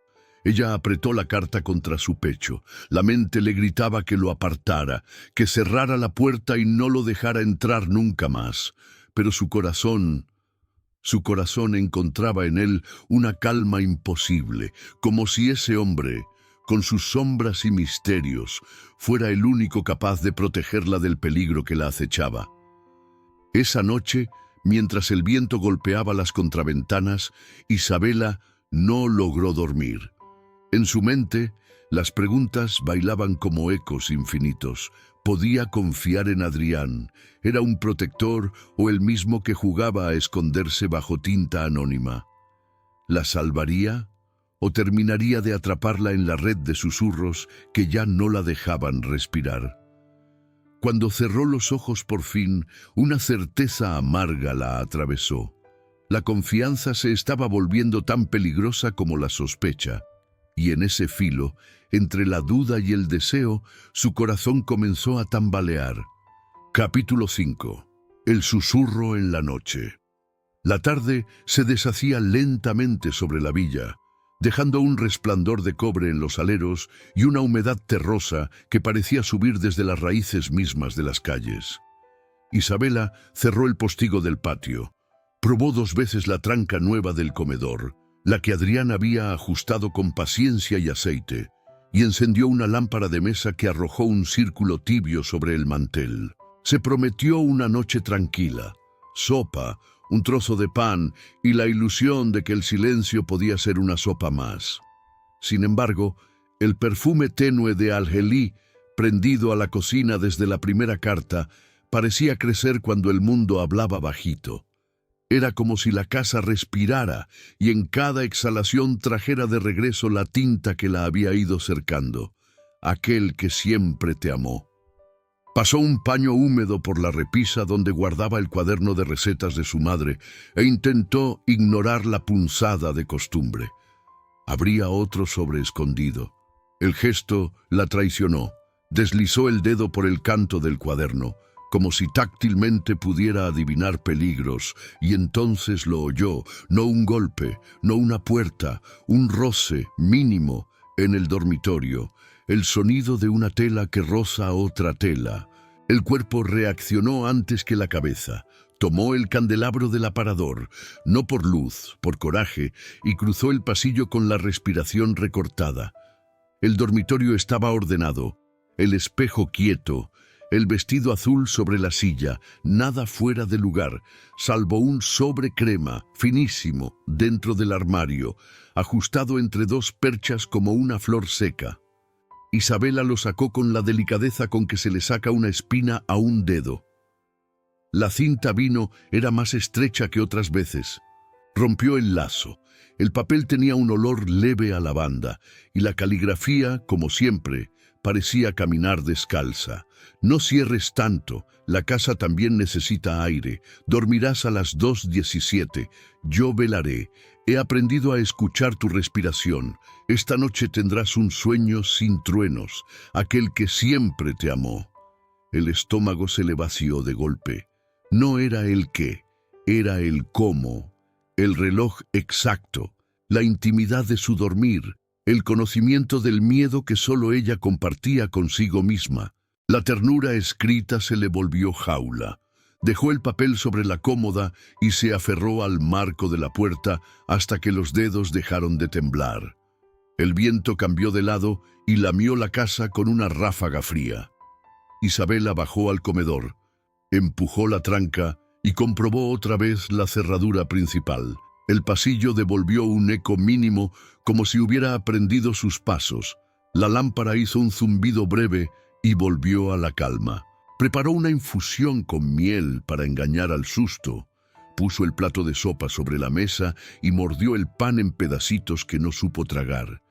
Ella apretó la carta contra su pecho. La mente le gritaba que lo apartara, que cerrara la puerta y no lo dejara entrar nunca más. Pero su corazón encontraba en él una calma imposible, como si ese hombre, con sus sombras y misterios, fuera el único capaz de protegerla del peligro que la acechaba. Esa noche, mientras el viento golpeaba las contraventanas, Isabela no logró dormir. En su mente, las preguntas bailaban como ecos infinitos. ¿Podía confiar en Adrián? ¿Era un protector o el mismo que jugaba a esconderse bajo tinta anónima? ¿La salvaría o terminaría de atraparla en la red de susurros que ya no la dejaban respirar? Cuando cerró los ojos por fin, una certeza amarga la atravesó. La confianza se estaba volviendo tan peligrosa como la sospecha. Y en ese filo, entre la duda y el deseo, su corazón comenzó a tambalear. Capítulo 5. El susurro en la noche. La tarde se deshacía lentamente sobre la villa, dejando un resplandor de cobre en los aleros y una humedad terrosa que parecía subir desde las raíces mismas de las calles. Isabela cerró el postigo del patio. Probó 2 veces la tranca nueva del comedor, la que Adrián había ajustado con paciencia y aceite, y encendió una lámpara de mesa que arrojó un círculo tibio sobre el mantel. Se prometió una noche tranquila, sopa, un trozo de pan y la ilusión de que el silencio podía ser una sopa más. Sin embargo, el perfume tenue de algelí, prendido a la cocina desde la primera carta, parecía crecer cuando el mundo hablaba bajito. Era como si la casa respirara y en cada exhalación trajera de regreso la tinta que la había ido cercando. Aquel que siempre te amó. Pasó un paño húmedo por la repisa donde guardaba el cuaderno de recetas de su madre e intentó ignorar la punzada de costumbre. Habría otro sobre escondido. El gesto la traicionó. Deslizó el dedo por el canto del cuaderno, como si táctilmente pudiera adivinar peligros, y entonces lo oyó, no un golpe, no una puerta, un roce mínimo en el dormitorio, el sonido de una tela que roza otra tela. El cuerpo reaccionó antes que la cabeza. Tomó el candelabro del aparador, no por luz, por coraje, y cruzó el pasillo con la respiración recortada. El dormitorio estaba ordenado, el espejo quieto, el vestido azul sobre la silla, nada fuera de lugar, salvo un sobre crema, finísimo, dentro del armario, ajustado entre 2 perchas como una flor seca. Isabela lo sacó con la delicadeza con que se le saca una espina a un dedo. La cinta vino era más estrecha que otras veces. Rompió el lazo. El papel tenía un olor leve a lavanda, y la caligrafía, como siempre, parecía caminar descalza. No cierres tanto, la casa también necesita aire. Dormirás a las 2:17. Yo velaré. He aprendido a escuchar tu respiración. Esta noche tendrás un sueño sin truenos, aquel que siempre te amó. El estómago se le vació de golpe. No era el qué, era el cómo, el reloj exacto, la intimidad de su dormir, el conocimiento del miedo que solo ella compartía consigo misma. La ternura escrita se le volvió jaula. Dejó el papel sobre la cómoda y se aferró al marco de la puerta hasta que los dedos dejaron de temblar. El viento cambió de lado y lamió la casa con una ráfaga fría. Isabela bajó al comedor, empujó la tranca y comprobó otra vez la cerradura principal. El pasillo devolvió un eco mínimo como si hubiera aprendido sus pasos. La lámpara hizo un zumbido breve y volvió a la calma. Preparó una infusión con miel para engañar al susto. Puso el plato de sopa sobre la mesa y mordió el pan en pedacitos que no supo tragar.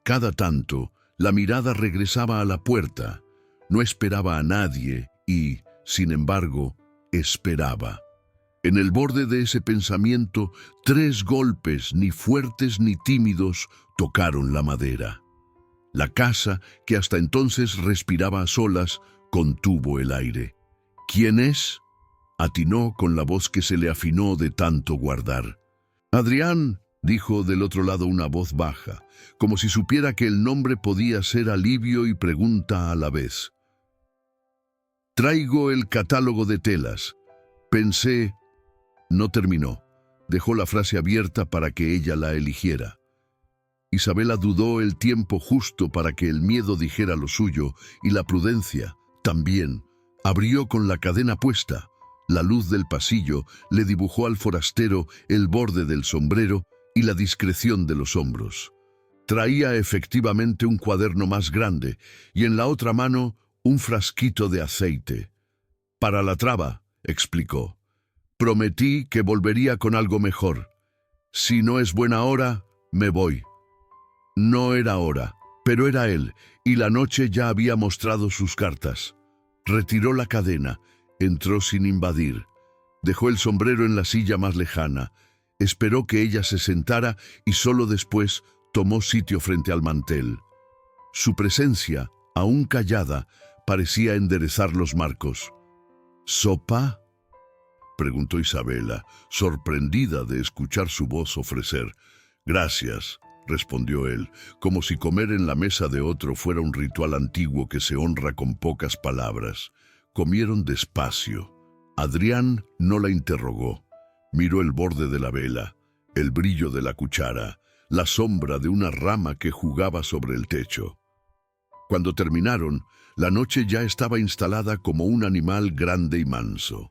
Cada tanto, la mirada regresaba a la puerta. No esperaba a nadie y, sin embargo, esperaba. En el borde de ese pensamiento, 3 golpes, ni fuertes ni tímidos, tocaron la madera. La casa, que hasta entonces respiraba a solas, contuvo el aire. ¿Quién es?, atinó con la voz que se le afinó de tanto guardar. «Adrián», dijo del otro lado una voz baja, como si supiera que el nombre podía ser alivio y pregunta a la vez. Traigo el catálogo de telas. Pensé... No terminó. Dejó la frase abierta para que ella la eligiera. Isabela dudó el tiempo justo para que el miedo dijera lo suyo y la prudencia también. Abrió con la cadena puesta. La luz del pasillo le dibujó al forastero el borde del sombrero y la discreción de los hombros. Traía efectivamente un cuaderno más grande y en la otra mano un frasquito de aceite. Para la traba, explicó. Prometí que volvería con algo mejor. Si no es buena hora, me voy. No era hora, pero era él, y la noche ya había mostrado sus cartas. Retiró la cadena, entró sin invadir. Dejó el sombrero en la silla más lejana. Esperó que ella se sentara y solo después tomó sitio frente al mantel. Su presencia, aún callada, parecía enderezar los marcos. ¿Sopa?, preguntó Isabela, sorprendida de escuchar su voz ofrecer. Gracias, respondió él, como si comer en la mesa de otro fuera un ritual antiguo que se honra con pocas palabras. Comieron despacio. Adrián no la interrogó. Miró el borde de la vela, el brillo de la cuchara, la sombra de una rama que jugaba sobre el techo. Cuando terminaron, la noche ya estaba instalada como un animal grande y manso.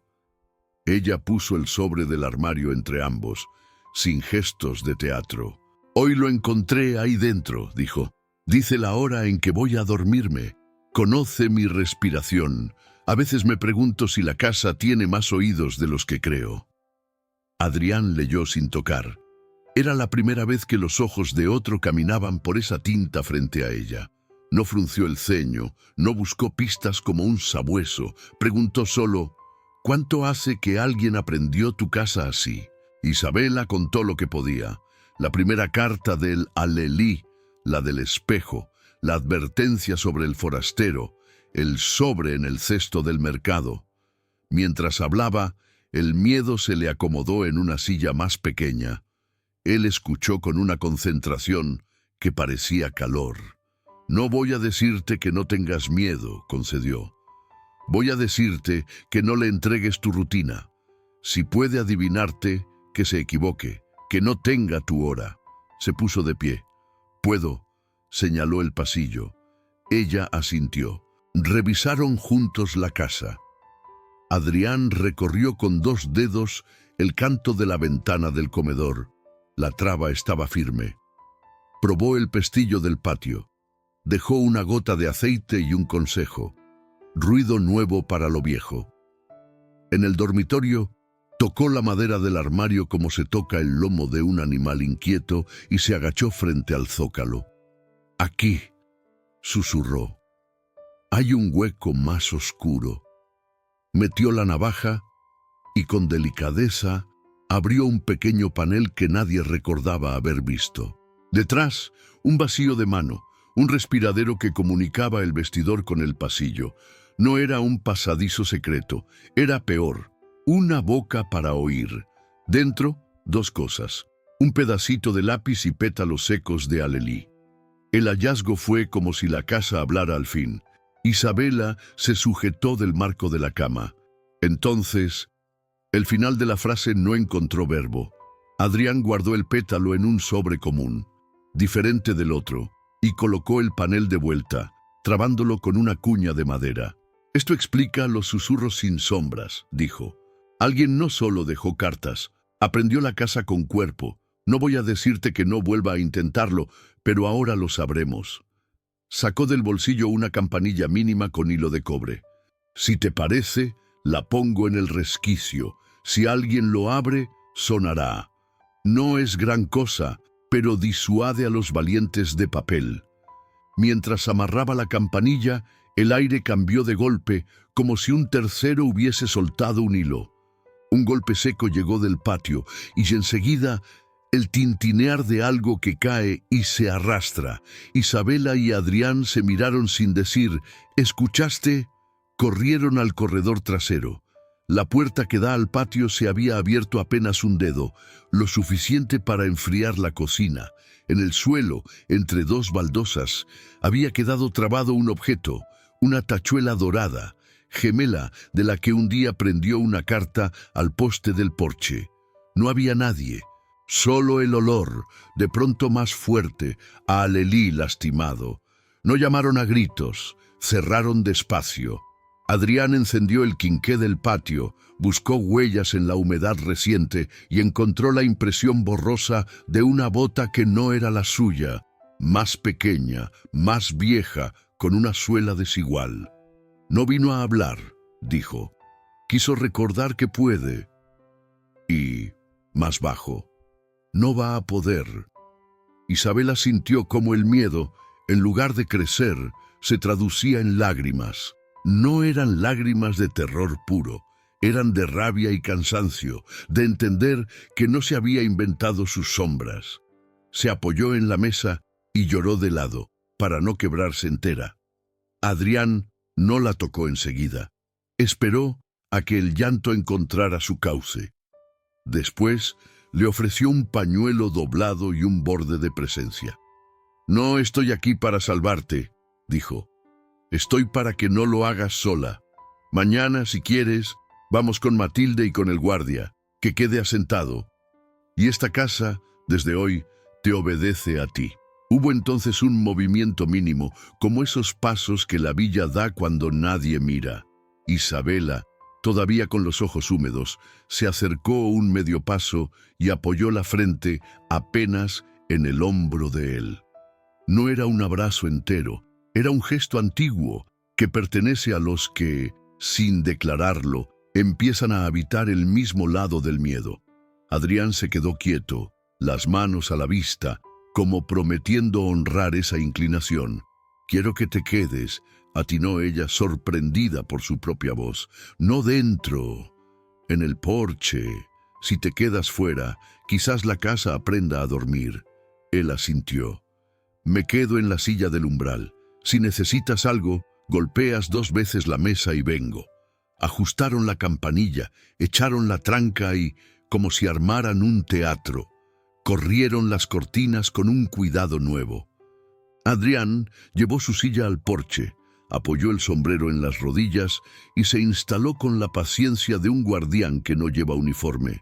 Ella puso el sobre del armario entre ambos, sin gestos de teatro. «Hoy lo encontré ahí dentro», dijo. «Dice la hora en que voy a dormirme. Conoce mi respiración. A veces me pregunto si la casa tiene más oídos de los que creo». Adrián leyó sin tocar. Era la primera vez que los ojos de otro caminaban por esa tinta frente a ella. No frunció el ceño, no buscó pistas como un sabueso. Preguntó solo: «¿Cuánto hace que alguien aprendió tu casa así?» Isabela contó lo que podía. La primera carta del alelí, la del espejo, la advertencia sobre el forastero, el sobre en el cesto del mercado. Mientras hablaba, el miedo se le acomodó en una silla más pequeña. Él escuchó con una concentración que parecía calor. «No voy a decirte que no tengas miedo», concedió. «Voy a decirte que no le entregues tu rutina. Si puede adivinarte, que se equivoque, que no tenga tu hora». Se puso de pie. «Puedo», señaló el pasillo. Ella asintió. Revisaron juntos la casa. Adrián recorrió con 2 dedos el canto de la ventana del comedor. La traba estaba firme. Probó el pestillo del patio. Dejó una gota de aceite y un consejo. Ruido nuevo para lo viejo. En el dormitorio, tocó la madera del armario como se toca el lomo de un animal inquieto y se agachó frente al zócalo. «Aquí», susurró. «Hay un hueco más oscuro». Metió la navaja y con delicadeza abrió un pequeño panel que nadie recordaba haber visto. Detrás, un vacío de mano, un respiradero que comunicaba el vestidor con el pasillo. No era un pasadizo secreto, era peor, una boca para oír. Dentro, 2 cosas, un pedacito de lápiz y pétalos secos de alelí. El hallazgo fue como si la casa hablara al fin. Isabela se sujetó del marco de la cama. Entonces, el final de la frase no encontró verbo. Adrián guardó el pétalo en un sobre común, diferente del otro, y colocó el panel de vuelta, trabándolo con una cuña de madera. «Esto explica los susurros sin sombras», dijo. «Alguien no solo dejó cartas, aprendió la casa con cuerpo. No voy a decirte que no vuelva a intentarlo, pero ahora lo sabremos». Sacó del bolsillo una campanilla mínima con hilo de cobre. «Si te parece, la pongo en el resquicio. Si alguien lo abre, sonará. No es gran cosa, pero disuade a los valientes de papel». Mientras amarraba la campanilla, el aire cambió de golpe, como si un tercero hubiese soltado un hilo. Un golpe seco llegó del patio, y enseguida el tintinear de algo que cae y se arrastra. Isabela y Adrián se miraron sin decir «¿Escuchaste?». Corrieron al corredor trasero. La puerta que da al patio se había abierto apenas un dedo, lo suficiente para enfriar la cocina. En el suelo, entre dos baldosas, había quedado trabado un objeto, una tachuela dorada, gemela de la que un día prendió una carta al poste del porche. No había nadie, solo el olor, de pronto más fuerte, a alelí lastimado. No llamaron a gritos, cerraron despacio. Adrián encendió el quinqué del patio, buscó huellas en la humedad reciente y encontró la impresión borrosa de una bota que no era la suya, más pequeña, más vieja, con una suela desigual. No vino a hablar, dijo. Quiso recordar que puede. Y, más bajo, no va a poder. Isabela sintió cómo el miedo, en lugar de crecer, se traducía en lágrimas. No eran lágrimas de terror puro, eran de rabia y cansancio, de entender que no se había inventado sus sombras. Se apoyó en la mesa y lloró de lado, para no quebrarse entera. Adrián no la tocó enseguida. Esperó a que el llanto encontrara su cauce. Después le ofreció un pañuelo doblado y un borde de presencia. «No estoy aquí para salvarte», dijo. «Estoy para que no lo hagas sola. Mañana, si quieres, vamos con Matilde y con el guardia, que quede asentado. Y esta casa, desde hoy, te obedece a ti». Hubo entonces un movimiento mínimo, como esos pasos que la villa da cuando nadie mira. Isabela, todavía con los ojos húmedos, se acercó un medio paso y apoyó la frente apenas en el hombro de él. No era un abrazo entero, era un gesto antiguo que pertenece a los que, sin declararlo, empiezan a habitar el mismo lado del miedo. Adrián se quedó quieto, las manos a la vista, como prometiendo honrar esa inclinación. «Quiero que te quedes», atinó ella, sorprendida por su propia voz. «No dentro, en el porche. Si te quedas fuera, quizás la casa aprenda a dormir». Él asintió. «Me quedo en la silla del umbral. Si necesitas algo, golpeas 2 veces la mesa y vengo». Ajustaron la campanilla, echaron la tranca y, como si armaran un teatro, corrieron las cortinas con un cuidado nuevo. Adrián llevó su silla al porche, apoyó el sombrero en las rodillas y se instaló con la paciencia de un guardián que no lleva uniforme.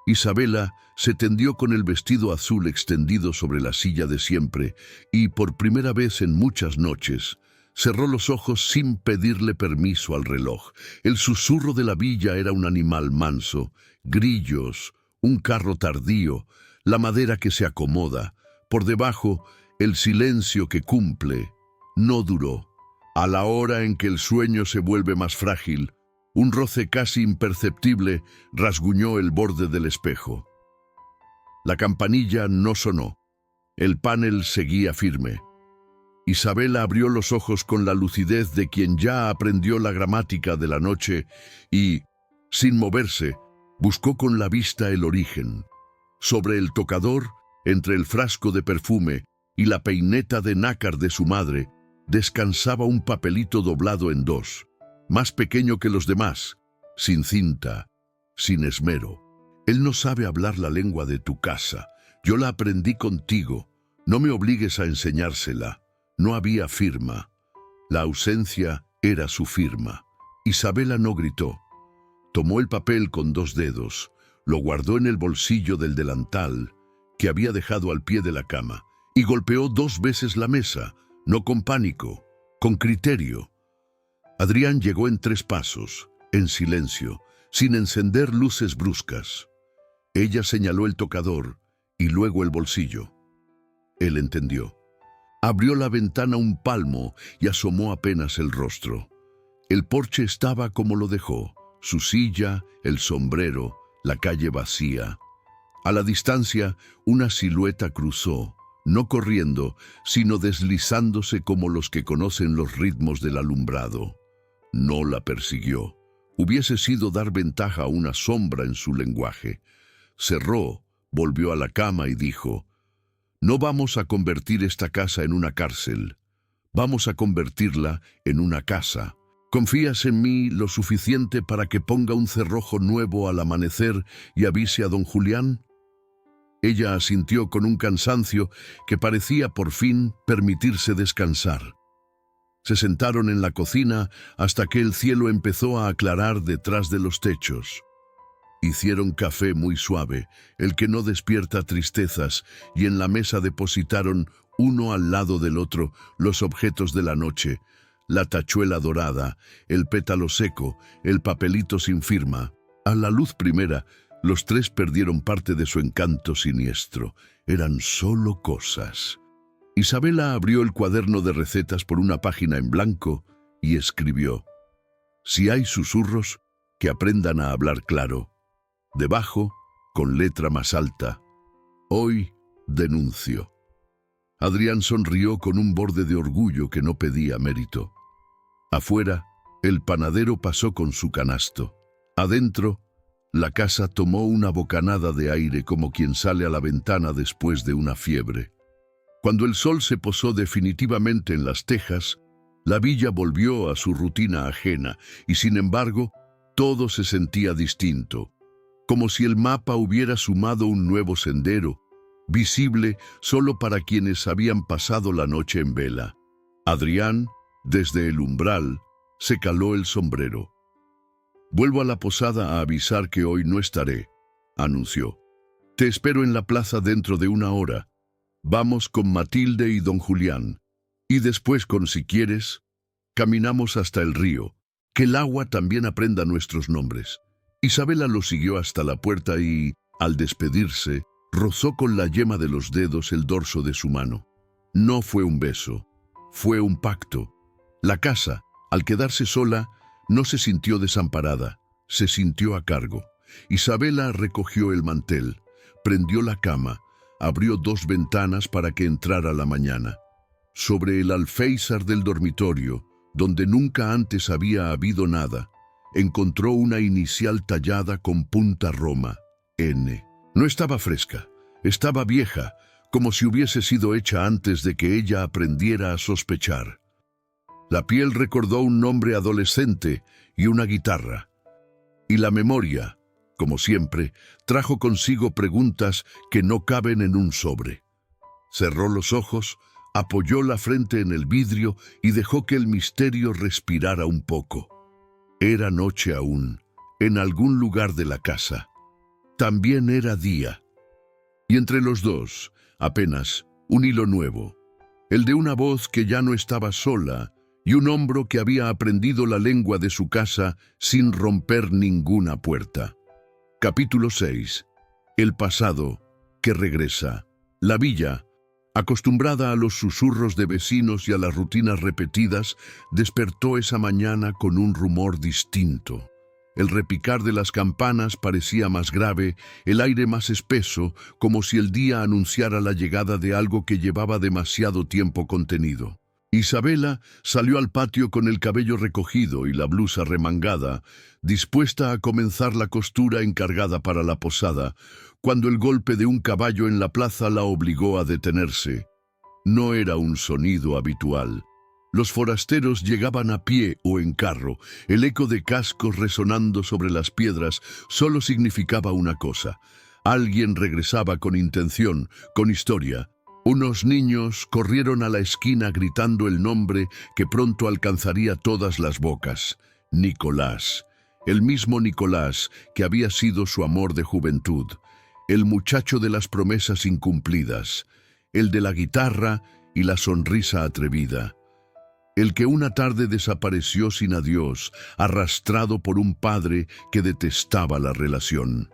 Isabela se tendió con el vestido azul extendido sobre la silla de siempre y, por primera vez en muchas noches, cerró los ojos sin pedirle permiso al reloj. El susurro de la villa era un animal manso, grillos, un carro tardío, la madera que se acomoda. Por debajo, el silencio que cumple. No duró. A la hora en que el sueño se vuelve más frágil, un roce casi imperceptible rasguñó el borde del espejo. La campanilla no sonó. El panel seguía firme. Isabela abrió los ojos con la lucidez de quien ya aprendió la gramática de la noche y, sin moverse, buscó con la vista el origen. Sobre el tocador, entre el frasco de perfume y la peineta de nácar de su madre, descansaba un papelito doblado en 2, más pequeño que los demás, sin cinta, sin esmero. «Él no sabe hablar la lengua de tu casa. Yo la aprendí contigo. No me obligues a enseñársela». No había firma. La ausencia era su firma. Isabela no gritó. Tomó el papel con 2 dedos, lo guardó en el bolsillo del delantal que había dejado al pie de la cama y golpeó 2 veces la mesa, no con pánico, con criterio. Adrián llegó en 3 pasos, en silencio, sin encender luces bruscas. Ella señaló el tocador y luego el bolsillo. Él entendió. Abrió la ventana un palmo y asomó apenas el rostro. El porche estaba como lo dejó, su silla, el sombrero, la calle vacía. A la distancia, una silueta cruzó, no corriendo, sino deslizándose como los que conocen los ritmos del alumbrado. No la persiguió. Hubiese sido dar ventaja a una sombra en su lenguaje. Cerró, volvió a la cama y dijo: «No vamos a convertir esta casa en una cárcel. Vamos a convertirla en una casa, ¿Confías en mí lo suficiente para que ponga un cerrojo nuevo al amanecer y avise a don Julián? Ella asintió con un cansancio que parecía por fin permitirse descansar. Se sentaron en la cocina hasta que el cielo empezó a aclarar detrás de los techos. Hicieron café muy suave, el que no despierta tristezas, y en la mesa depositaron, uno al lado del otro, los objetos de la noche: la tachuela dorada, el pétalo seco, el papelito sin firma. A la luz primera, los tres perdieron parte de su encanto siniestro. Eran solo cosas. Isabela abrió el cuaderno de recetas por una página en blanco y escribió: si hay susurros, que aprendan a hablar claro. Debajo, con letra más alta: hoy denuncio. Adrián sonrió con un borde de orgullo que no pedía mérito. Afuera, el panadero pasó con su canasto. Adentro, la casa tomó una bocanada de aire como quien sale a la ventana después de una fiebre. Cuando el sol se posó definitivamente en las tejas, la villa volvió a su rutina ajena y, sin embargo, todo se sentía distinto, como si el mapa hubiera sumado un nuevo sendero, visible solo para quienes habían pasado la noche en vela. Adrián, desde el umbral, se caló el sombrero. «Vuelvo a la posada a avisar que hoy no estaré», anunció. «Te espero en la plaza dentro de una hora. Vamos con Matilde y don Julián. Y después, con si quieres, caminamos hasta el río. Que el agua también aprenda nuestros nombres». Isabela lo siguió hasta la puerta y, al despedirse, rozó con la yema de los dedos el dorso de su mano. No fue un beso, fue un pacto. La casa, al quedarse sola, no se sintió desamparada, se sintió a cargo. Isabela recogió el mantel, prendió la cama, abrió 2 ventanas para que entrara la mañana. Sobre el alféizar del dormitorio, donde nunca antes había habido nada, encontró una inicial tallada con punta roma, N. No estaba fresca, estaba vieja, como si hubiese sido hecha antes de que ella aprendiera a sospechar. La piel recordó un nombre adolescente y una guitarra. Y la memoria, como siempre, trajo consigo preguntas que no caben en un sobre. Cerró los ojos, apoyó la frente en el vidrio y dejó que el misterio respirara un poco. Era noche aún, en algún lugar de la casa. También era día. Y entre los dos, apenas un hilo nuevo, el de una voz que ya no estaba sola y un hombro que había aprendido la lengua de su casa sin romper ninguna puerta. Capítulo 6. El pasado que regresa. La villa, acostumbrada a los susurros de vecinos y a las rutinas repetidas, despertó esa mañana con un rumor distinto. El repicar de las campanas parecía más grave, el aire más espeso, como si el día anunciara la llegada de algo que llevaba demasiado tiempo contenido. Isabela salió al patio con el cabello recogido y la blusa remangada, dispuesta a comenzar la costura encargada para la posada, cuando el golpe de un caballo en la plaza la obligó a detenerse. No era un sonido habitual. Los forasteros llegaban a pie o en carro. El eco de cascos resonando sobre las piedras solo significaba una cosa: alguien regresaba con intención, con historia. Unos niños corrieron a la esquina gritando el nombre que pronto alcanzaría todas las bocas: Nicolás. El mismo Nicolás que había sido su amor de juventud, el muchacho de las promesas incumplidas, el de la guitarra y la sonrisa atrevida, el que una tarde desapareció sin adiós, arrastrado por un padre que detestaba la relación.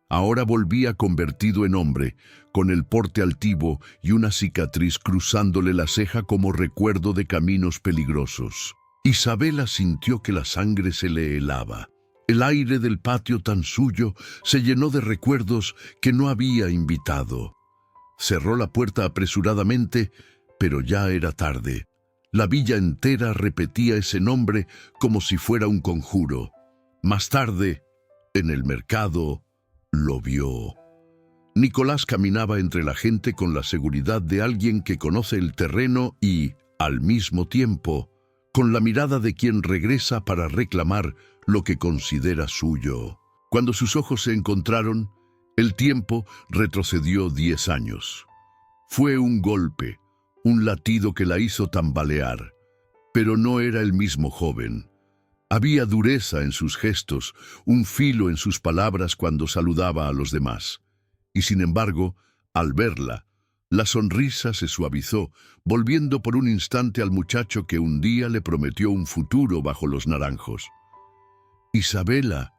Ahora volvía convertido en hombre, con el porte altivo y una cicatriz cruzándole la ceja como recuerdo de caminos peligrosos. Isabela sintió que la sangre se le helaba. El aire del patio tan suyo se llenó de recuerdos que no había invitado. Cerró la puerta apresuradamente, pero ya era tarde. La villa entera repetía ese nombre como si fuera un conjuro. Más tarde, en el mercado, lo vio. Nicolás caminaba entre la gente con la seguridad de alguien que conoce el terreno y, al mismo tiempo, con la mirada de quien regresa para reclamar lo que considera suyo. Cuando sus ojos se encontraron, el tiempo retrocedió 10 años. Fue un golpe, un latido que la hizo tambalear, pero no era el mismo joven. Había dureza en sus gestos, un filo en sus palabras cuando saludaba a los demás. Y sin embargo, al verla, la sonrisa se suavizó, volviendo por un instante al muchacho que un día le prometió un futuro bajo los naranjos. «Isabela»,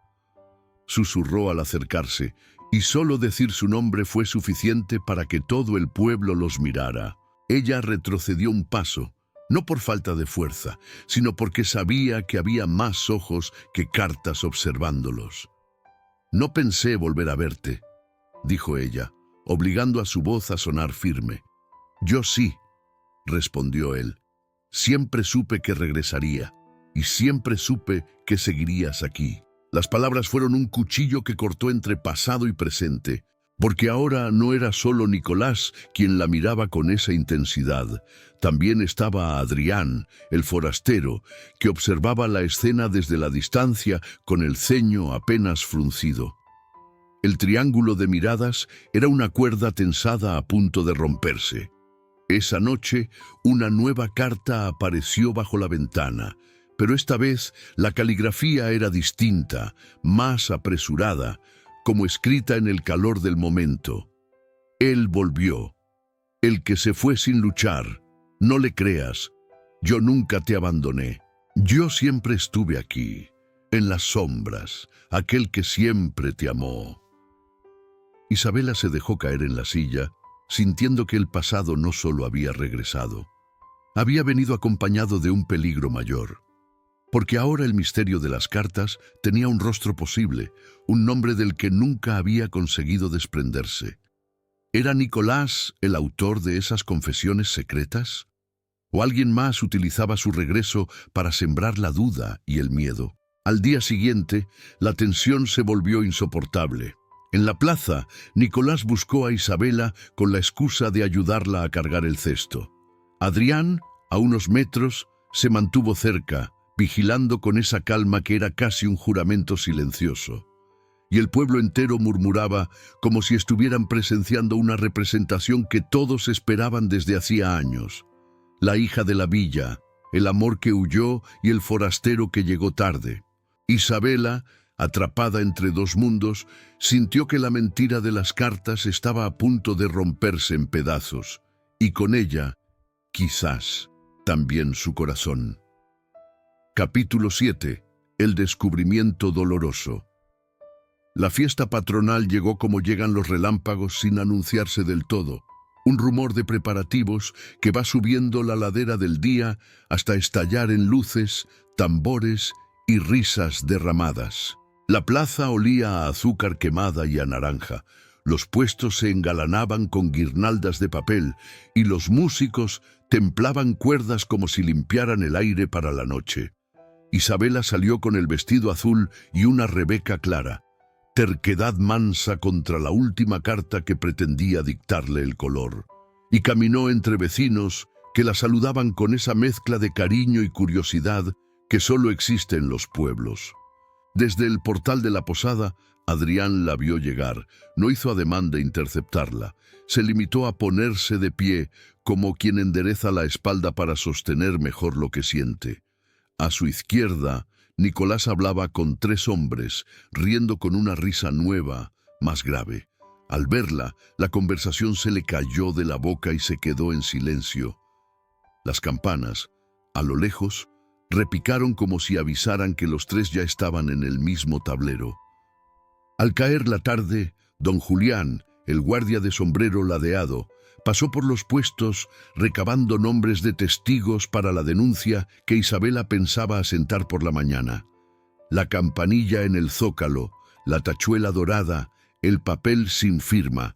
susurró al acercarse, y solo decir su nombre fue suficiente para que todo el pueblo los mirara. Ella retrocedió un paso, no por falta de fuerza, sino porque sabía que había más ojos que cartas observándolos. «No pensé volver a verte», dijo ella, obligando a su voz a sonar firme. «Yo sí», respondió él. «Siempre supe que regresaría, y siempre supe que seguirías aquí». Las palabras fueron un cuchillo que cortó entre pasado y presente, porque ahora no era solo Nicolás quien la miraba con esa intensidad. También estaba Adrián, el forastero, que observaba la escena desde la distancia con el ceño apenas fruncido. El triángulo de miradas era una cuerda tensada a punto de romperse. Esa noche, una nueva carta apareció bajo la ventana, pero esta vez la caligrafía era distinta, más apresurada, como escrita en el calor del momento. Él volvió. El que se fue sin luchar. No le creas. Yo nunca te abandoné. Yo siempre estuve aquí, en las sombras, aquel que siempre te amó. Isabela se dejó caer en la silla, sintiendo que el pasado no solo había regresado. Había venido acompañado de un peligro mayor. Porque ahora el misterio de las cartas tenía un rostro posible, un nombre del que nunca había conseguido desprenderse. ¿Era Nicolás el autor de esas confesiones secretas? ¿O alguien más utilizaba su regreso para sembrar la duda y el miedo? Al día siguiente, la tensión se volvió insoportable. En la plaza, Nicolás buscó a Isabela con la excusa de ayudarla a cargar el cesto. Adrián, a unos metros, se mantuvo cerca, vigilando con esa calma que era casi un juramento silencioso. Y el pueblo entero murmuraba como si estuvieran presenciando una representación que todos esperaban desde hacía años. La hija de la villa, el amor que huyó y el forastero que llegó tarde. Isabela, atrapada entre dos mundos, sintió que la mentira de las cartas estaba a punto de romperse en pedazos, y con ella, quizás, también su corazón. Capítulo 7. El descubrimiento doloroso. La fiesta patronal llegó como llegan los relámpagos sin anunciarse del todo, un rumor de preparativos que va subiendo la ladera del día hasta estallar en luces, tambores y risas derramadas. La plaza olía a azúcar quemada y a naranja, los puestos se engalanaban con guirnaldas de papel y los músicos templaban cuerdas como si limpiaran el aire para la noche. Isabela salió con el vestido azul y una Rebeca clara, terquedad mansa contra la última carta que pretendía dictarle el color, y caminó entre vecinos que la saludaban con esa mezcla de cariño y curiosidad que solo existe en los pueblos. Desde el portal de la posada, Adrián la vio llegar, no hizo ademán de interceptarla, se limitó a ponerse de pie como quien endereza la espalda para sostener mejor lo que siente. A su izquierda, Nicolás hablaba con 3 hombres, riendo con una risa nueva, más grave. Al verla, la conversación se le cayó de la boca y se quedó en silencio. Las campanas, a lo lejos, repicaron como si avisaran que los 3 ya estaban en el mismo tablero. Al caer la tarde, don Julián, el guardia de sombrero ladeado, pasó por los puestos recabando nombres de testigos para la denuncia que Isabela pensaba asentar por la mañana. La campanilla en el zócalo, la tachuela dorada, el papel sin firma.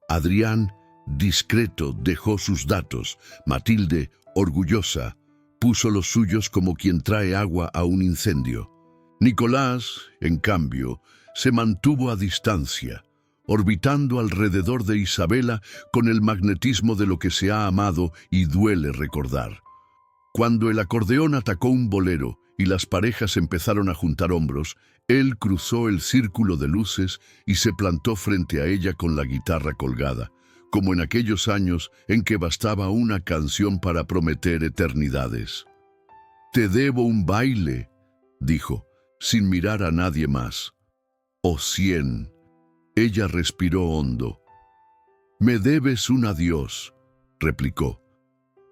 Adrián, discreto, dejó sus datos. Matilde, orgullosa, puso los suyos como quien trae agua a un incendio. Nicolás, en cambio, se mantuvo a distancia, orbitando alrededor de Isabela con el magnetismo de lo que se ha amado y duele recordar. Cuando el acordeón atacó un bolero y las parejas empezaron a juntar hombros, él cruzó el círculo de luces y se plantó frente a ella con la guitarra colgada, como en aquellos años en que bastaba una canción para prometer eternidades. «Te debo un baile», dijo, sin mirar a nadie más. «O 100». Ella respiró hondo. «Me debes un adiós», replicó.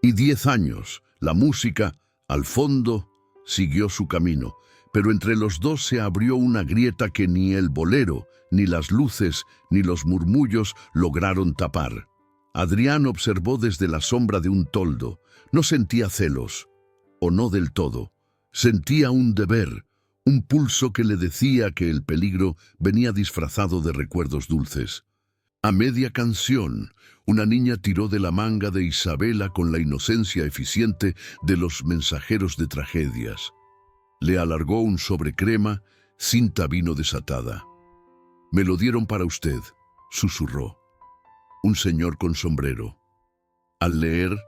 Y 10 años, la música, al fondo, siguió su camino, pero entre los dos se abrió una grieta que ni el bolero, ni las luces, ni los murmullos lograron tapar. Adrián observó desde la sombra de un toldo. No sentía celos, o no del todo. Sentía un deber, un pulso que le decía que el peligro venía disfrazado de recuerdos dulces. A media canción, una niña tiró de la manga de Isabela con la inocencia eficiente de los mensajeros de tragedias. Le alargó un sobrecrema, cinta vino desatada. «Me lo dieron para usted», susurró. Un señor con sombrero. Al leer,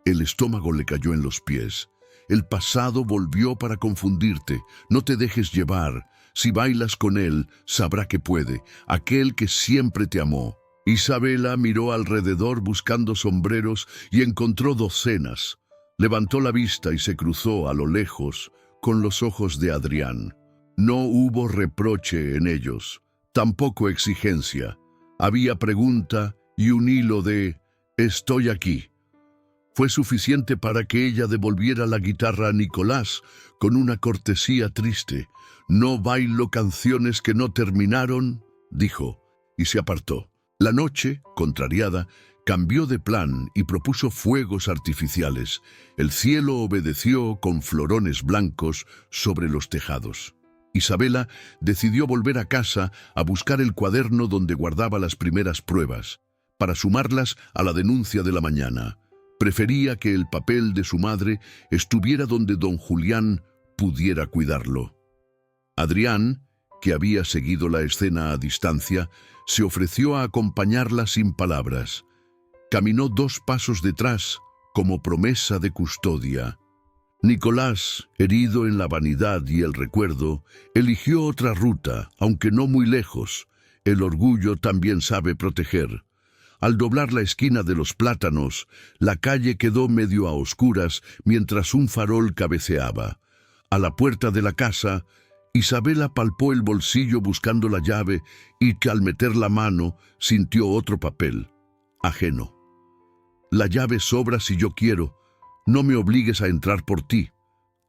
el estómago le cayó en los pies. El pasado volvió para confundirte. No te dejes llevar. Si bailas con él, sabrá que puede. Aquel que siempre te amó. Isabela miró alrededor buscando sombreros y encontró docenas. Levantó la vista y se cruzó a lo lejos con los ojos de Adrián. No hubo reproche en ellos, tampoco exigencia. Había pregunta y un hilo de «estoy aquí». Fue suficiente para que ella devolviera la guitarra a Nicolás con una cortesía triste. «No bailo canciones que no terminaron», dijo, y se apartó. La noche, contrariada, cambió de plan y propuso fuegos artificiales. El cielo obedeció con florones blancos sobre los tejados. Isabela decidió volver a casa a buscar el cuaderno donde guardaba las primeras pruebas, para sumarlas a la denuncia de la mañana. Prefería que el papel de su madre estuviera donde don Julián pudiera cuidarlo. Adrián, que había seguido la escena a distancia, se ofreció a acompañarla sin palabras. Caminó 2 pasos detrás, como promesa de custodia. Nicolás, herido en la vanidad y el recuerdo, eligió otra ruta, aunque no muy lejos. El orgullo también sabe proteger. Al doblar la esquina de los Plátanos, la calle quedó medio a oscuras mientras un farol cabeceaba. A la puerta de la casa, Isabela palpó el bolsillo buscando la llave y que al meter la mano sintió otro papel, ajeno. «La llave sobra si yo quiero. No me obligues a entrar por ti,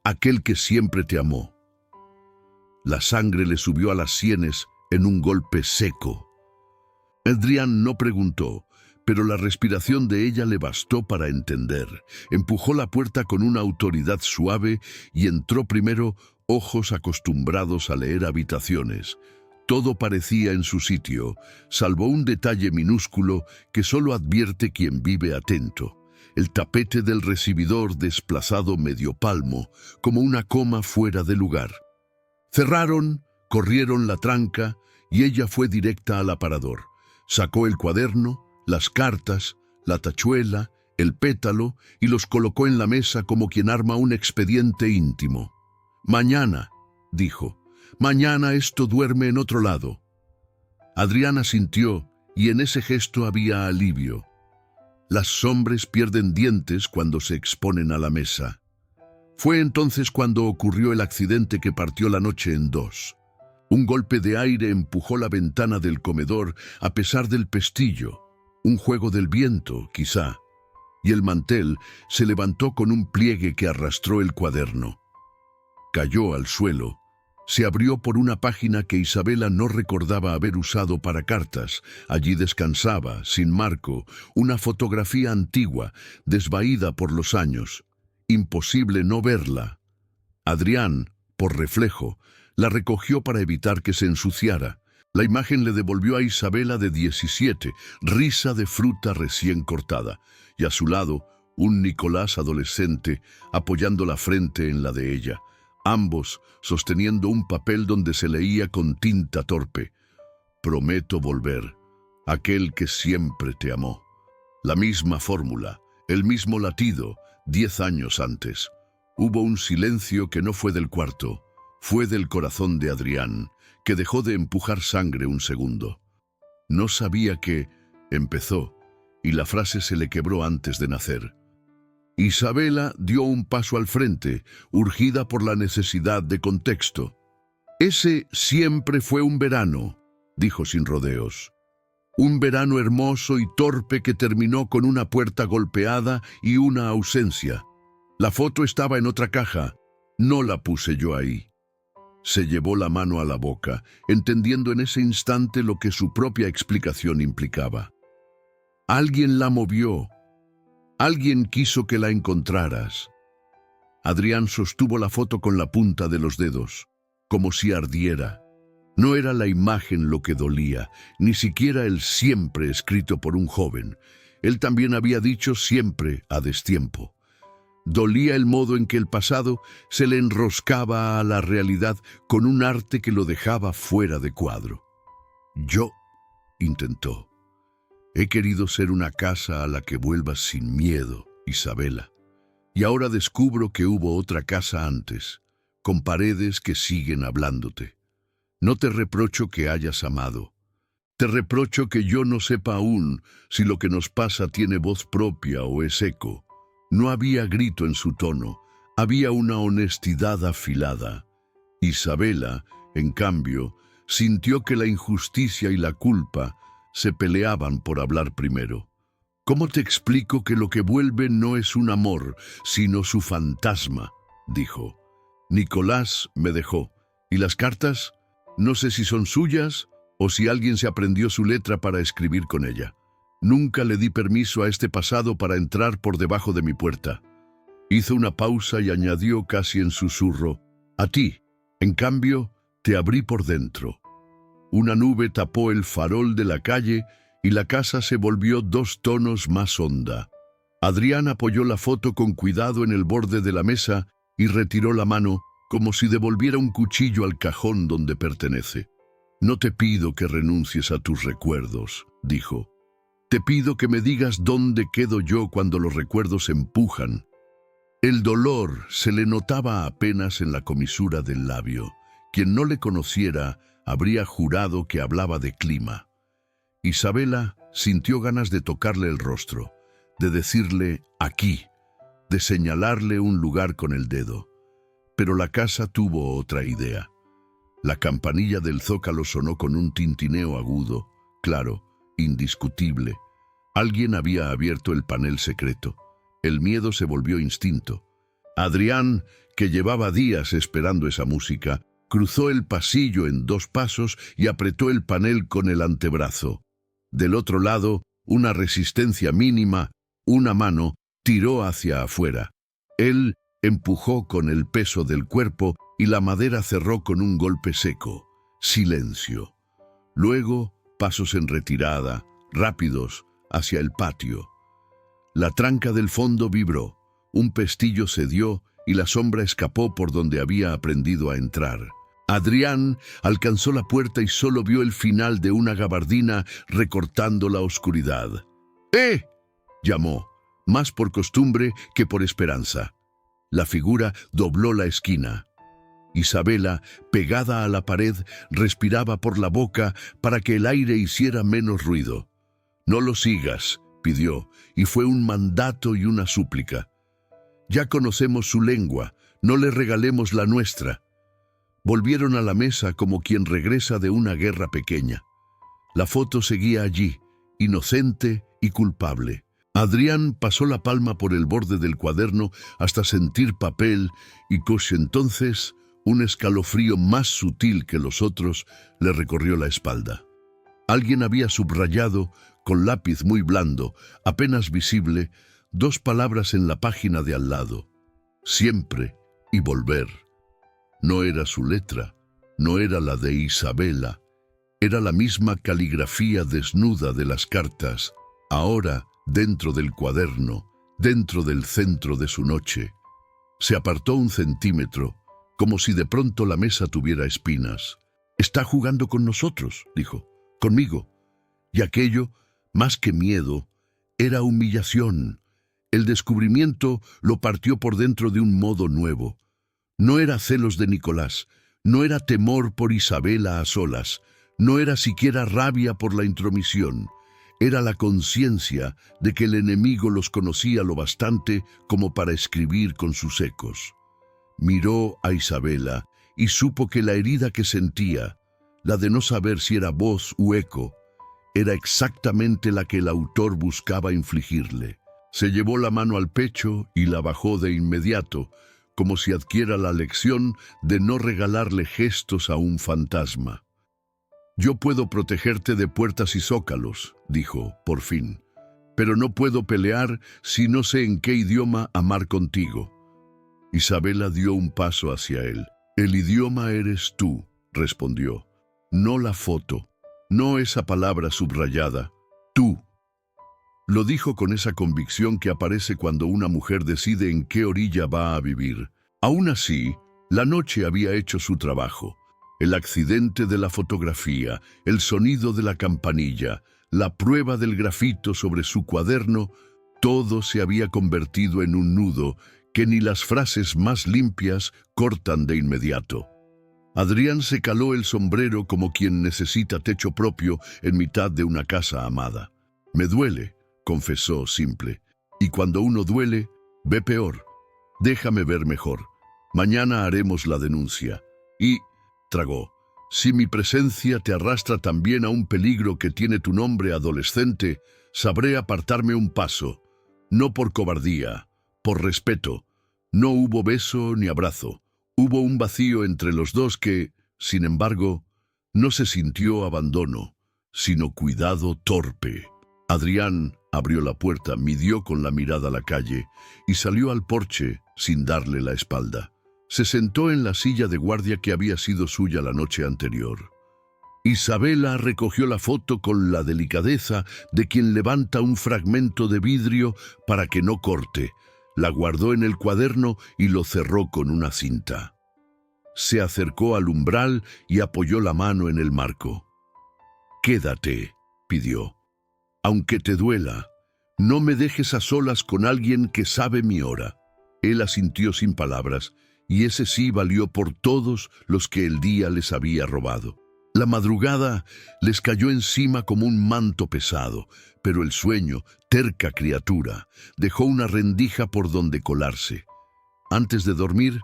aquel que siempre te amó». La sangre le subió a las sienes en un golpe seco. Adrián no preguntó, pero la respiración de ella le bastó para entender. Empujó la puerta con una autoridad suave y entró primero, ojos acostumbrados a leer habitaciones. Todo parecía en su sitio, salvo un detalle minúsculo que solo advierte quien vive atento. El tapete del recibidor desplazado medio palmo, como una coma fuera de lugar. Cerraron, corrieron la tranca y ella fue directa al aparador. Sacó el cuaderno, las cartas, la tachuela, el pétalo y los colocó en la mesa como quien arma un expediente íntimo. «Mañana», dijo, «mañana esto duerme en otro lado». Adrián asintió y en ese gesto había alivio. Las sombras pierden dientes cuando se exponen a la mesa. Fue entonces cuando ocurrió el accidente que partió la noche en 2. Un golpe de aire empujó la ventana del comedor a pesar del pestillo, un juego del viento, quizá, y el mantel se levantó con un pliegue que arrastró el cuaderno. Cayó al suelo, se abrió por una página que Isabela no recordaba haber usado para cartas. Allí descansaba, sin marco, una fotografía antigua, desvaída por los años. Imposible no verla. Adrián, por reflejo, la recogió para evitar que se ensuciara. La imagen le devolvió a Isabela de 17, risa de fruta recién cortada, y a su lado, un Nicolás adolescente apoyando la frente en la de ella, ambos sosteniendo un papel donde se leía con tinta torpe: «Prometo volver, aquel que siempre te amó». La misma fórmula, el mismo latido, 10 años antes. Hubo un silencio que no fue del cuarto, fue del corazón de Adrián, que dejó de empujar sangre un segundo. No sabía que empezó, y la frase se le quebró antes de nacer. Isabela dio un paso al frente, urgida por la necesidad de contexto. Ese siempre fue un verano, dijo sin rodeos. Un verano hermoso y torpe que terminó con una puerta golpeada y una ausencia. La foto estaba en otra caja, no la puse yo ahí. Se llevó la mano a la boca, entendiendo en ese instante lo que su propia explicación implicaba. Alguien la movió. Alguien quiso que la encontraras. Adrián sostuvo la foto con la punta de los dedos, como si ardiera. No era la imagen lo que dolía, ni siquiera el siempre escrito por un joven. Él también había dicho siempre a destiempo. Dolía el modo en que el pasado se le enroscaba a la realidad con un arte que lo dejaba fuera de cuadro. Yo, intentó. He querido ser una casa a la que vuelvas sin miedo, Isabela. Y ahora descubro que hubo otra casa antes, con paredes que siguen hablándote. No te reprocho que hayas amado. Te reprocho que yo no sepa aún si lo que nos pasa tiene voz propia o es eco. No había grito en su tono, había una honestidad afilada. Isabela, en cambio, sintió que la injusticia y la culpa se peleaban por hablar primero. ¿Cómo te explico que lo que vuelve no es un amor, sino su fantasma?, dijo. Nicolás me dejó. ¿Y las cartas? No sé si son suyas o si alguien se aprendió su letra para escribir con ella. Nunca le di permiso a este pasado para entrar por debajo de mi puerta. Hizo una pausa y añadió casi en susurro, a ti, en cambio, te abrí por dentro. Una nube tapó el farol de la calle y la casa se volvió 2 tonos más honda. Adrián apoyó la foto con cuidado en el borde de la mesa y retiró la mano como si devolviera un cuchillo al cajón donde pertenece. No te pido que renuncies a tus recuerdos, dijo. Te pido que me digas dónde quedo yo cuando los recuerdos empujan. El dolor se le notaba apenas en la comisura del labio. Quien no le conociera habría jurado que hablaba de clima. Isabela sintió ganas de tocarle el rostro, de decirle aquí, de señalarle un lugar con el dedo. Pero la casa tuvo otra idea. La campanilla del zócalo sonó con un tintineo agudo, claro, indiscutible. Alguien había abierto el panel secreto. El miedo se volvió instinto. Adrián, que llevaba días esperando esa música, cruzó el pasillo en 2 pasos y apretó el panel con el antebrazo. Del otro lado, una resistencia mínima, una mano, tiró hacia afuera. Él empujó con el peso del cuerpo y la madera cerró con un golpe seco. Silencio. Luego, pasos en retirada, rápidos, hacia el patio. La tranca del fondo vibró, un pestillo cedió y la sombra escapó por donde había aprendido a entrar. Adrián alcanzó la puerta y solo vio el final de una gabardina recortando la oscuridad. ¡Eh!, llamó, más por costumbre que por esperanza. La figura dobló la esquina. Isabela, pegada a la pared, respiraba por la boca para que el aire hiciera menos ruido. No lo sigas, pidió, y fue un mandato y una súplica. Ya conocemos su lengua, no le regalemos la nuestra. Volvieron a la mesa como quien regresa de una guerra pequeña. La foto seguía allí, inocente y culpable. Adrián pasó la palma por el borde del cuaderno hasta sentir papel y entonces un escalofrío más sutil que los otros le recorrió la espalda. Alguien había subrayado, con lápiz muy blando, apenas visible, 2 palabras en la página de al lado. Siempre y volver. No era su letra, no era la de Isabela, era la misma caligrafía desnuda de las cartas, ahora dentro del cuaderno, dentro del centro de su noche. Se apartó 1 centímetro, como si de pronto la mesa tuviera espinas. «Está jugando con nosotros», dijo, «conmigo». Y aquello, más que miedo, era humillación. El descubrimiento lo partió por dentro de un modo nuevo. No era celos de Nicolás, no era temor por Isabela a solas, no era siquiera rabia por la intromisión. Era la conciencia de que el enemigo los conocía lo bastante como para escribir con sus ecos. Miró a Isabela y supo que la herida que sentía, la de no saber si era voz u eco, era exactamente la que el autor buscaba infligirle. Se llevó la mano al pecho y la bajó de inmediato, como si adquiera la lección de no regalarle gestos a un fantasma. «Yo puedo protegerte de puertas y zócalos», dijo, por fin, «pero no puedo pelear si no sé en qué idioma amar contigo». Isabela dio un paso hacia él. «El idioma eres tú», respondió, «no la foto, no esa palabra subrayada, tú». Lo dijo con esa convicción que aparece cuando una mujer decide en qué orilla va a vivir. Aún así, la noche había hecho su trabajo. El accidente de la fotografía, el sonido de la campanilla, la prueba del grafito sobre su cuaderno, todo se había convertido en un nudo que ni las frases más limpias cortan de inmediato. Adrián se caló el sombrero como quien necesita techo propio en mitad de una casa amada. «Me duele», confesó simple, «y cuando uno duele, ve peor. Déjame ver mejor. Mañana haremos la denuncia». Y tragó. «Si mi presencia te arrastra también a un peligro que tiene tu nombre adolescente, sabré apartarme un paso. No por cobardía, por respeto. No hubo beso ni abrazo. Hubo un vacío entre los dos que, sin embargo, no se sintió abandono, sino cuidado torpe». Adrián abrió la puerta, midió con la mirada la calle y salió al porche sin darle la espalda. Se sentó en la silla de guardia que había sido suya la noche anterior. Isabela recogió la foto con la delicadeza de quien levanta un fragmento de vidrio para que no corte. La guardó en el cuaderno y lo cerró con una cinta. Se acercó al umbral y apoyó la mano en el marco. «Quédate», pidió. «Aunque te duela, no me dejes a solas con alguien que sabe mi hora». Él asintió sin palabras, y ese sí valió por todos los que el día les había robado. La madrugada les cayó encima como un manto pesado, pero el sueño, terca criatura, dejó una rendija por donde colarse. Antes de dormir,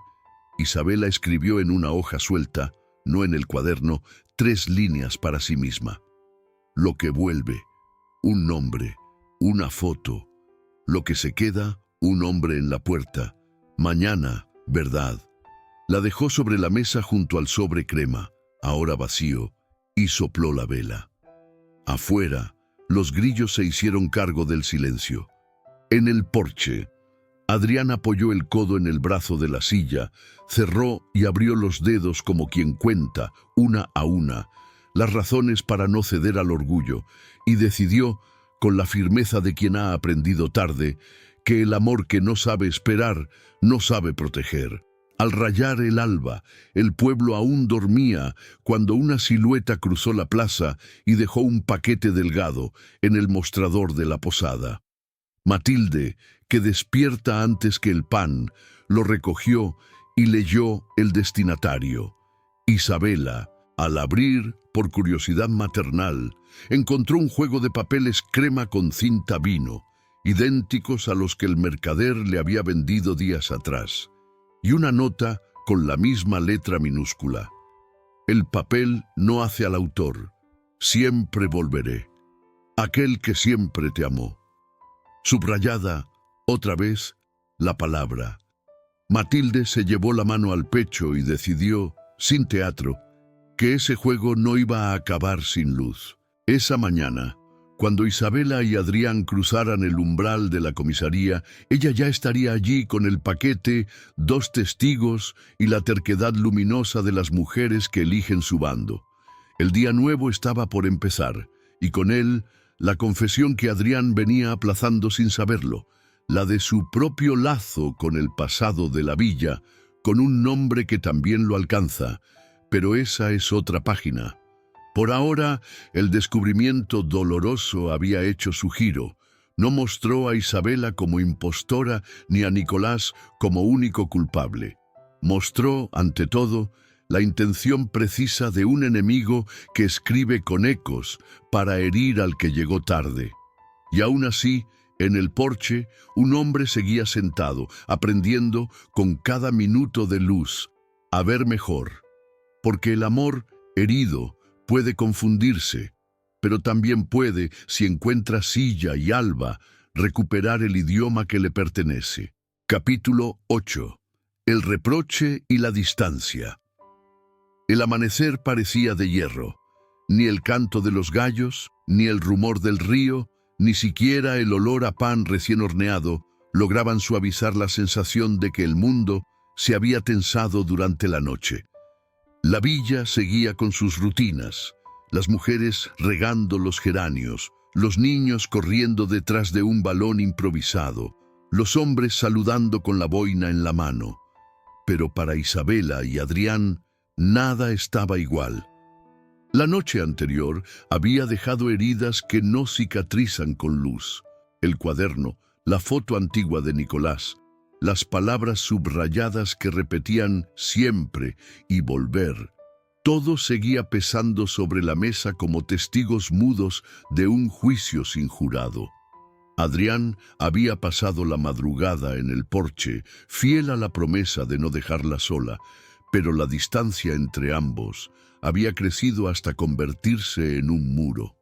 Isabela escribió en una hoja suelta, no en el cuaderno, 3 líneas para sí misma. Lo que vuelve, un nombre, una foto. Lo que se queda, un hombre en la puerta. Mañana, verdad. La dejó sobre la mesa junto al sobre crema, ahora vacío, y sopló la vela. Afuera, los grillos se hicieron cargo del silencio. En el porche, Adrián apoyó el codo en el brazo de la silla, cerró y abrió los dedos como quien cuenta, una a una, las razones para no ceder al orgullo, y decidió, con la firmeza de quien ha aprendido tarde, que el amor que no sabe esperar, no sabe proteger. Al rayar el alba, el pueblo aún dormía cuando una silueta cruzó la plaza y dejó un paquete delgado en el mostrador de la posada. Matilde, que despierta antes que el pan, lo recogió y leyó el destinatario. Isabela, al abrir, por curiosidad maternal, encontró un juego de papeles crema con cinta vino, idénticos a los que el mercader le había vendido días atrás, y una nota con la misma letra minúscula. «El papel no hace al autor. Siempre volveré. Aquel que siempre te amó». Subrayada, otra vez, la palabra. Matilde se llevó la mano al pecho y decidió, sin teatro, que ese juego no iba a acabar sin luz. Esa mañana, cuando Isabela y Adrián cruzaran el umbral de la comisaría, ella ya estaría allí con el paquete, 2 testigos y la terquedad luminosa de las mujeres que eligen su bando. El día nuevo estaba por empezar, y con él la confesión que Adrián venía aplazando sin saberlo, la de su propio lazo con el pasado de la villa, con un nombre que también lo alcanza, pero esa es otra página. Por ahora, el descubrimiento doloroso había hecho su giro, No mostró a Isabela como impostora ni a Nicolás como único culpable. Mostró, ante todo, la intención precisa de un enemigo que escribe con ecos para herir al que llegó tarde. Y aún así, en el porche, un hombre seguía sentado, aprendiendo con cada minuto de luz a ver mejor. Porque el amor herido puede confundirse, pero también puede, si encuentra silla y alba, recuperar el idioma que le pertenece. Capítulo 8. El reproche y la distancia. El amanecer parecía de hierro. Ni el canto de los gallos, ni el rumor del río, ni siquiera el olor a pan recién horneado lograban suavizar la sensación de que el mundo se había tensado durante la noche. La villa seguía con sus rutinas, las mujeres regando los geranios, los niños corriendo detrás de un balón improvisado, los hombres saludando con la boina en la mano. Pero para Isabela y Adrián, nada estaba igual. La noche anterior había dejado heridas que no cicatrizan con luz. El cuaderno, la foto antigua de Nicolás, las palabras subrayadas que repetían siempre y volver. Todo seguía pesando sobre la mesa como testigos mudos de un juicio sin jurado. Adrián había pasado la madrugada en el porche, fiel a la promesa de no dejarla sola, pero la distancia entre ambos había crecido hasta convertirse en un muro.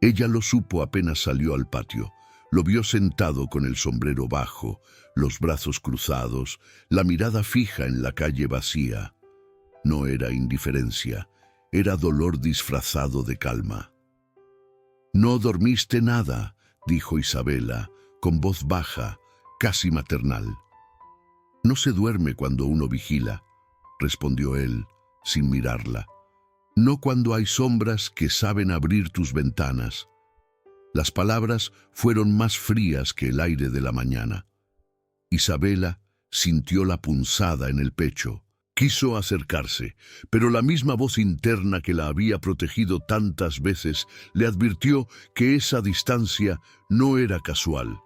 Ella lo supo apenas salió al patio. Lo vio sentado con el sombrero bajo, los brazos cruzados, la mirada fija en la calle vacía. No era indiferencia, era dolor disfrazado de calma. «No dormiste nada», dijo Isabela, con voz baja, casi maternal. «No se duerme cuando uno vigila», respondió él, sin mirarla. «No cuando hay sombras que saben abrir tus ventanas». Las palabras fueron más frías que el aire de la mañana. Isabela sintió la punzada en el pecho. Quiso acercarse, pero la misma voz interna que la había protegido tantas veces le advirtió que esa distancia no era casual,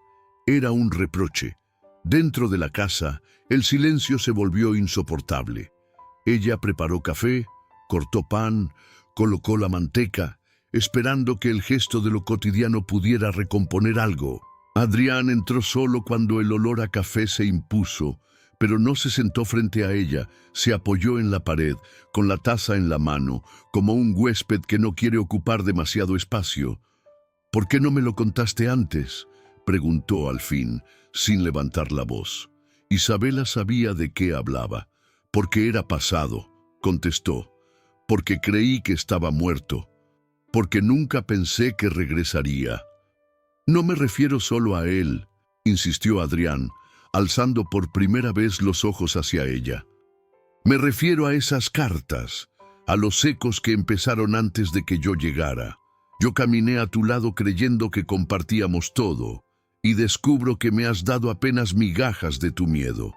era un reproche. Dentro de la casa, el silencio se volvió insoportable. Ella preparó café, cortó pan, colocó la manteca, esperando que el gesto de lo cotidiano pudiera recomponer algo. Adrián entró solo cuando el olor a café se impuso, pero no se sentó frente a ella, se apoyó en la pared, con la taza en la mano, como un huésped que no quiere ocupar demasiado espacio. «¿Por qué no me lo contaste antes?», preguntó al fin, sin levantar la voz. Isabela sabía de qué hablaba. «Porque era pasado», contestó. «Porque creí que estaba muerto. Porque nunca pensé que regresaría». «No me refiero solo a él», insistió Adrián, alzando por primera vez los ojos hacia ella. «Me refiero a esas cartas, a los ecos que empezaron antes de que yo llegara. Yo caminé a tu lado creyendo que compartíamos todo, y descubro que me has dado apenas migajas de tu miedo».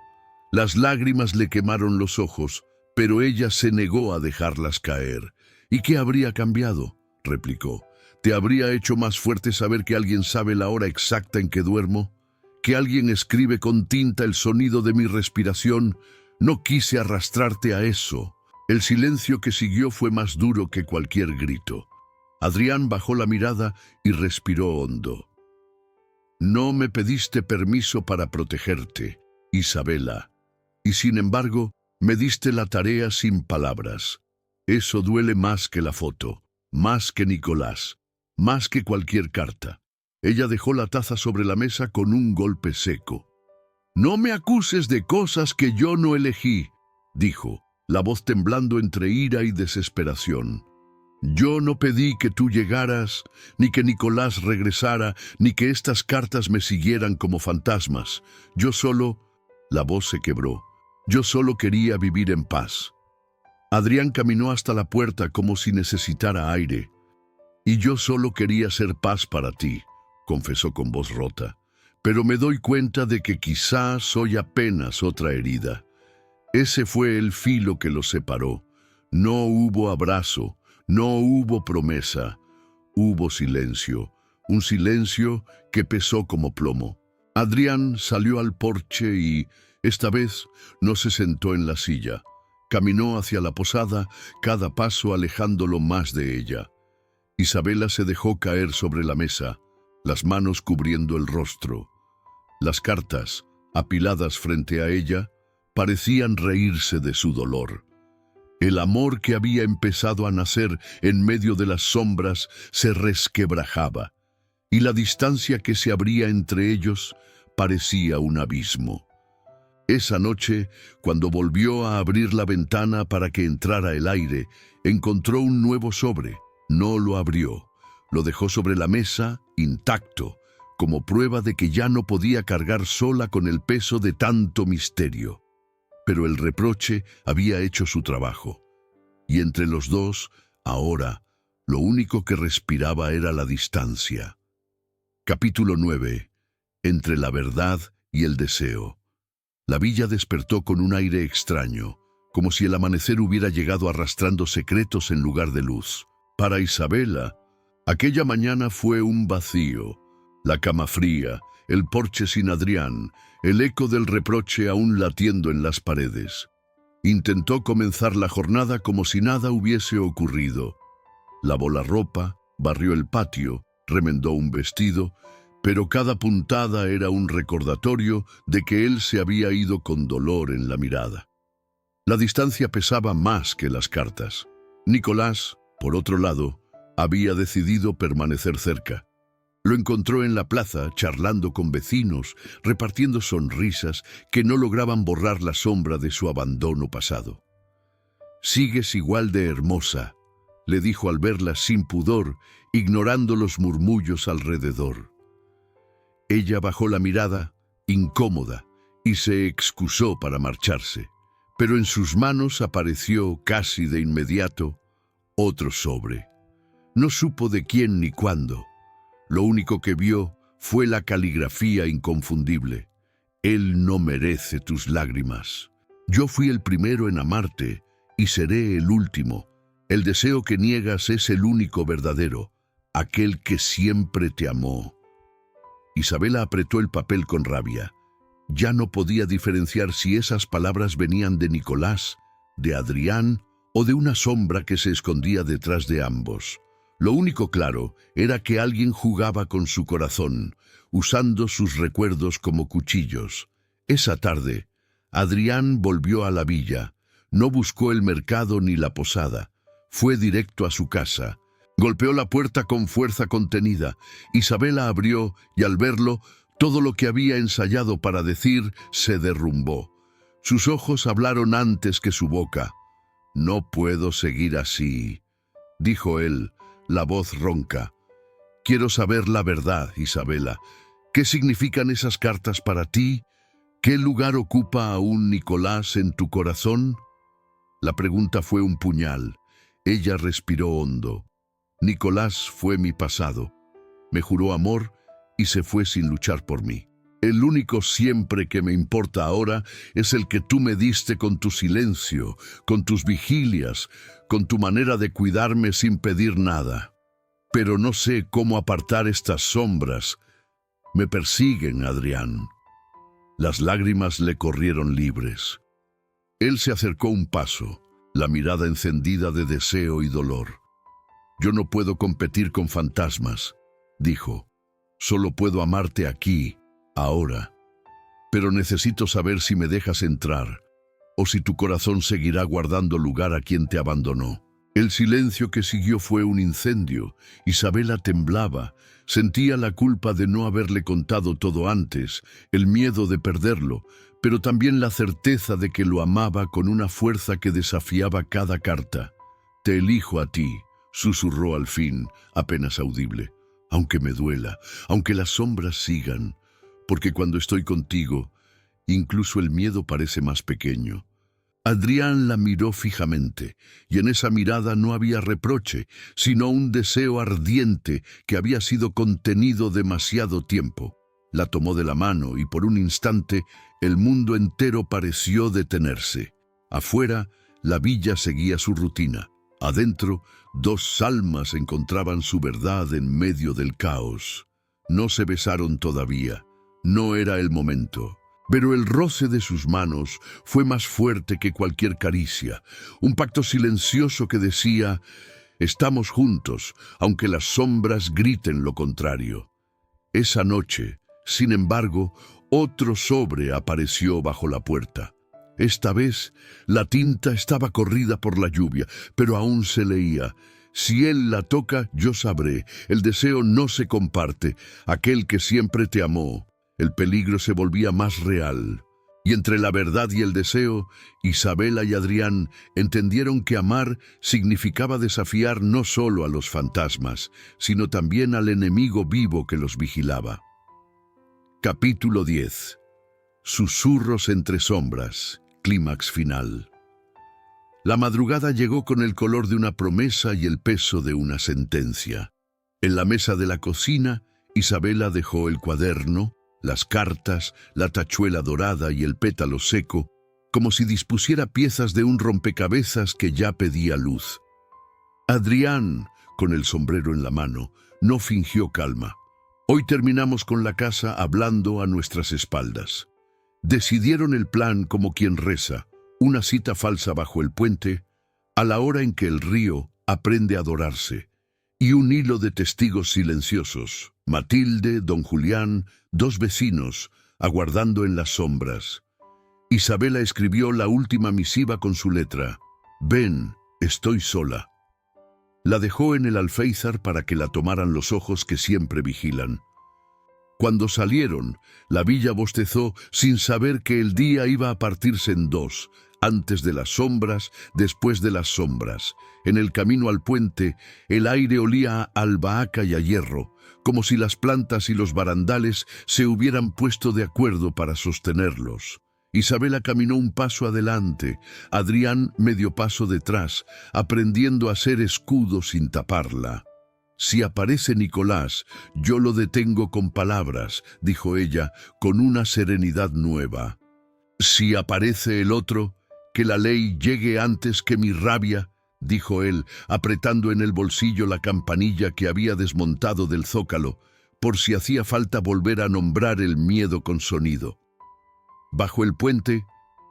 Las lágrimas le quemaron los ojos, pero ella se negó a dejarlas caer. «¿Y qué habría cambiado?», replicó. «¿Te habría hecho más fuerte saber que alguien sabe la hora exacta en que duermo? ¿Que alguien escribe con tinta el sonido de mi respiración? No quise arrastrarte a eso». El silencio que siguió fue más duro que cualquier grito. Adrián bajó la mirada y respiró hondo. «No me pediste permiso para protegerte, Isabela, y sin embargo me diste la tarea sin palabras. Eso duele más que la foto, más que Nicolás, más que cualquier carta». Ella dejó la taza sobre la mesa con un golpe seco. «No me acuses de cosas que yo no elegí», dijo, la voz temblando entre ira y desesperación. «Yo no pedí que tú llegaras, ni que Nicolás regresara, ni que estas cartas me siguieran como fantasmas. Yo solo...» La voz se quebró. «Yo solo quería vivir en paz». Adrián caminó hasta la puerta como si necesitara aire. «Y yo solo quería ser paz para ti», confesó con voz rota. «Pero me doy cuenta de que quizá soy apenas otra herida». Ese fue el filo que los separó. No hubo abrazo, no hubo promesa, hubo silencio, un silencio que pesó como plomo. Adrián salió al porche y, esta vez, no se sentó en la silla. Caminó hacia la posada, cada paso alejándolo más de ella. Isabela se dejó caer sobre la mesa, las manos cubriendo el rostro. Las cartas, apiladas frente a ella, parecían reírse de su dolor. El amor que había empezado a nacer en medio de las sombras se resquebrajaba, y la distancia que se abría entre ellos parecía un abismo. Esa noche, cuando volvió a abrir la ventana para que entrara el aire, encontró un nuevo sobre. No lo abrió, lo dejó sobre la mesa, intacto, como prueba de que ya no podía cargar sola con el peso de tanto misterio. Pero el reproche había hecho su trabajo, y entre los dos, ahora, lo único que respiraba era la distancia. Capítulo 9. Entre la verdad y el deseo. La villa despertó con un aire extraño, como si el amanecer hubiera llegado arrastrando secretos en lugar de luz. Para Isabela, aquella mañana fue un vacío. La cama fría, el porche sin Adrián, el eco del reproche aún latiendo en las paredes. Intentó comenzar la jornada como si nada hubiese ocurrido. Lavó la ropa, barrió el patio, remendó un vestido, pero cada puntada era un recordatorio de que él se había ido con dolor en la mirada. La distancia pesaba más que las cartas. Nicolás, por otro lado, había decidido permanecer cerca. Lo encontró en la plaza, charlando con vecinos, repartiendo sonrisas que no lograban borrar la sombra de su abandono pasado. «Sigues igual de hermosa», le dijo al verla sin pudor, ignorando los murmullos alrededor. Ella bajó la mirada, incómoda, y se excusó para marcharse, pero en sus manos apareció, casi de inmediato, otro sobre. No supo de quién ni cuándo. Lo único que vio fue la caligrafía inconfundible. Él no merece tus lágrimas. Yo fui el primero en amarte y seré el último. El deseo que niegas es el único verdadero, aquel que siempre te amó. Isabela apretó el papel con rabia. Ya no podía diferenciar si esas palabras venían de Nicolás, de Adrián o de una sombra que se escondía detrás de ambos. Lo único claro era que alguien jugaba con su corazón, usando sus recuerdos como cuchillos. Esa tarde, Adrián volvió a la villa. No buscó el mercado ni la posada. Fue directo a su casa. Golpeó la puerta con fuerza contenida. Isabela abrió y al verlo, todo lo que había ensayado para decir se derrumbó. Sus ojos hablaron antes que su boca. «No puedo seguir así», dijo él, la voz ronca. «Quiero saber la verdad, Isabela. ¿Qué significan esas cartas para ti? ¿Qué lugar ocupa aún Nicolás en tu corazón?» La pregunta fue un puñal. Ella respiró hondo. «Nicolás fue mi pasado. Me juró amor y se fue sin luchar por mí. El único siempre que me importa ahora es el que tú me diste con tu silencio, con tus vigilias, con tu manera de cuidarme sin pedir nada. Pero no sé cómo apartar estas sombras. Me persiguen, Adrián». Las lágrimas le corrieron libres. Él se acercó un paso, la mirada encendida de deseo y dolor. «Yo no puedo competir con fantasmas», dijo. «Solo puedo amarte aquí, ahora. Pero necesito saber si me dejas entrar, o si tu corazón seguirá guardando lugar a quien te abandonó». El silencio que siguió fue un incendio. Isabela temblaba, sentía la culpa de no haberle contado todo antes, el miedo de perderlo, pero también la certeza de que lo amaba con una fuerza que desafiaba cada carta. «Te elijo a ti», susurró al fin, apenas audible. «Aunque me duela, aunque las sombras sigan, porque cuando estoy contigo, incluso el miedo parece más pequeño». Adrián la miró fijamente, y en esa mirada no había reproche, sino un deseo ardiente que había sido contenido demasiado tiempo. La tomó de la mano y por un instante el mundo entero pareció detenerse. Afuera, la villa seguía su rutina. Adentro, dos almas encontraban su verdad en medio del caos. No se besaron todavía, no era el momento. Pero el roce de sus manos fue más fuerte que cualquier caricia, un pacto silencioso que decía: estamos juntos, aunque las sombras griten lo contrario. Esa noche, sin embargo, otro sobre apareció bajo la puerta. Esta vez, la tinta estaba corrida por la lluvia, pero aún se leía: si él la toca, yo sabré, el deseo no se comparte, aquel que siempre te amó. El peligro se volvía más real. Y entre la verdad y el deseo, Isabela y Adrián entendieron que amar significaba desafiar no solo a los fantasmas, sino también al enemigo vivo que los vigilaba. Capítulo 10. Susurros entre sombras. Clímax final. La madrugada llegó con el color de una promesa y el peso de una sentencia. En la mesa de la cocina, Isabela dejó el cuaderno, las cartas, la tachuela dorada y el pétalo seco, como si dispusiera piezas de un rompecabezas que ya pedía luz. Adrián, con el sombrero en la mano, no fingió calma. Hoy terminamos con la casa hablando a nuestras espaldas. Decidieron el plan como quien reza, una cita falsa bajo el puente, a la hora en que el río aprende a adorarse, y un hilo de testigos silenciosos, Matilde, don Julián, dos vecinos, aguardando en las sombras. Isabela escribió la última misiva con su letra: ven, estoy sola. La dejó en el alféizar para que la tomaran los ojos que siempre vigilan. Cuando salieron, la villa bostezó sin saber que el día iba a partirse en dos, antes de las sombras, después de las sombras. En el camino al puente, el aire olía a albahaca y a hierro, como si las plantas y los barandales se hubieran puesto de acuerdo para sostenerlos. Isabela caminó un paso adelante, Adrián medio paso detrás, aprendiendo a ser escudo sin taparla. Si aparece Nicolás, yo lo detengo con palabras, dijo ella, con una serenidad nueva. Si aparece el otro, que la ley llegue antes que mi rabia, dijo él, apretando en el bolsillo la campanilla que había desmontado del zócalo, por si hacía falta volver a nombrar el miedo con sonido. Bajo el puente,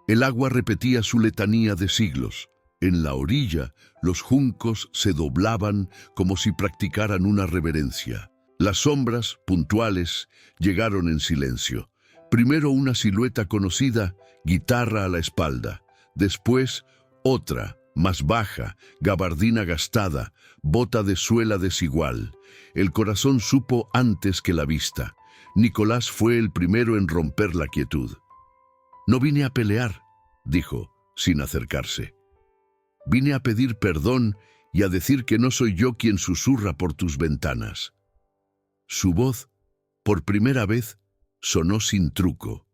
el agua repetía su letanía de siglos. En la orilla, los juncos se doblaban como si practicaran una reverencia. Las sombras, puntuales, llegaron en silencio. Primero una silueta conocida, guitarra a la espalda. Después, otra, más baja, gabardina gastada, bota de suela desigual. El corazón supo antes que la vista. Nicolás fue el primero en romper la quietud. No vine a pelear, dijo, sin acercarse. Vine a pedir perdón y a decir que no soy yo quien susurra por tus ventanas. Su voz, por primera vez, sonó sin truco.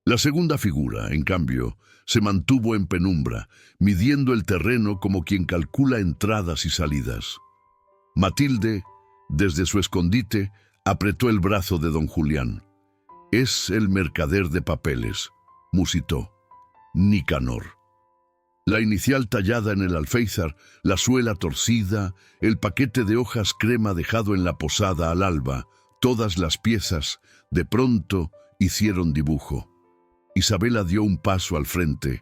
La segunda figura, en cambio, se mantuvo en penumbra, midiendo el terreno como quien calcula entradas y salidas. Matilde, desde su escondite, apretó el brazo de don Julián. Es el mercader de papeles, musitó. Nicanor. La inicial tallada en el alféizar, la suela torcida, el paquete de hojas crema dejado en la posada al alba, todas las piezas, de pronto, hicieron dibujo. Isabela dio un paso al frente.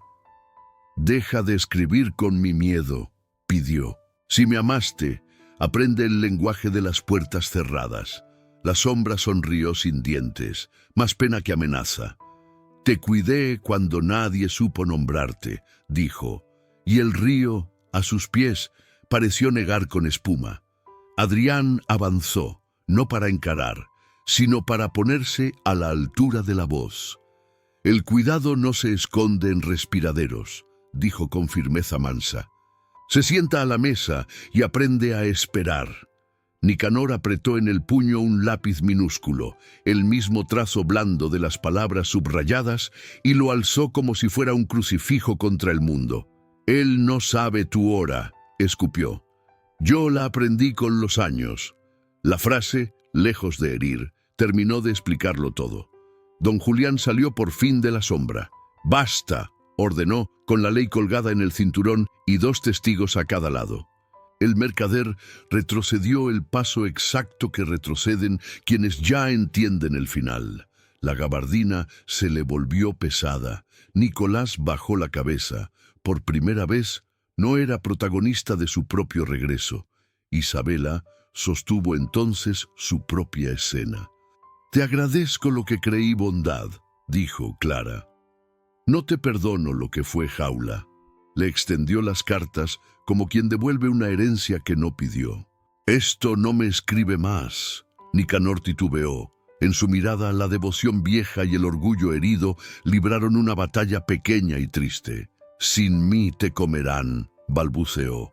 Deja de escribir con mi miedo, pidió. Si me amaste, aprende el lenguaje de las puertas cerradas. La sombra sonrió sin dientes, más pena que amenaza. Te cuidé cuando nadie supo nombrarte, dijo, y el río, a sus pies, pareció negar con espuma. Adrián avanzó, no para encarar, sino para ponerse a la altura de la voz. El cuidado no se esconde en respiraderos, dijo con firmeza mansa. Se sienta a la mesa y aprende a esperar. Nicanor apretó en el puño un lápiz minúsculo, el mismo trazo blando de las palabras subrayadas, y lo alzó como si fuera un crucifijo contra el mundo. Él no sabe tu hora, escupió. Yo la aprendí con los años. La frase, lejos de herir, terminó de explicarlo todo. Don Julián salió por fin de la sombra. Basta, ordenó, con la ley colgada en el cinturón y 2 testigos a cada lado. El mercader retrocedió el paso exacto que retroceden quienes ya entienden el final. La gabardina se le volvió pesada. Nicolás bajó la cabeza. Por primera vez, no era protagonista de su propio regreso. Isabela sostuvo entonces su propia escena. «Te agradezco lo que creí bondad», dijo Clara. «No te perdono lo que fue jaula». Le extendió las cartas como quien devuelve una herencia que no pidió. «Esto no me escribe más». Nicanor titubeó. En su mirada la devoción vieja y el orgullo herido libraron una batalla pequeña y triste. «Sin mí te comerán», balbuceó.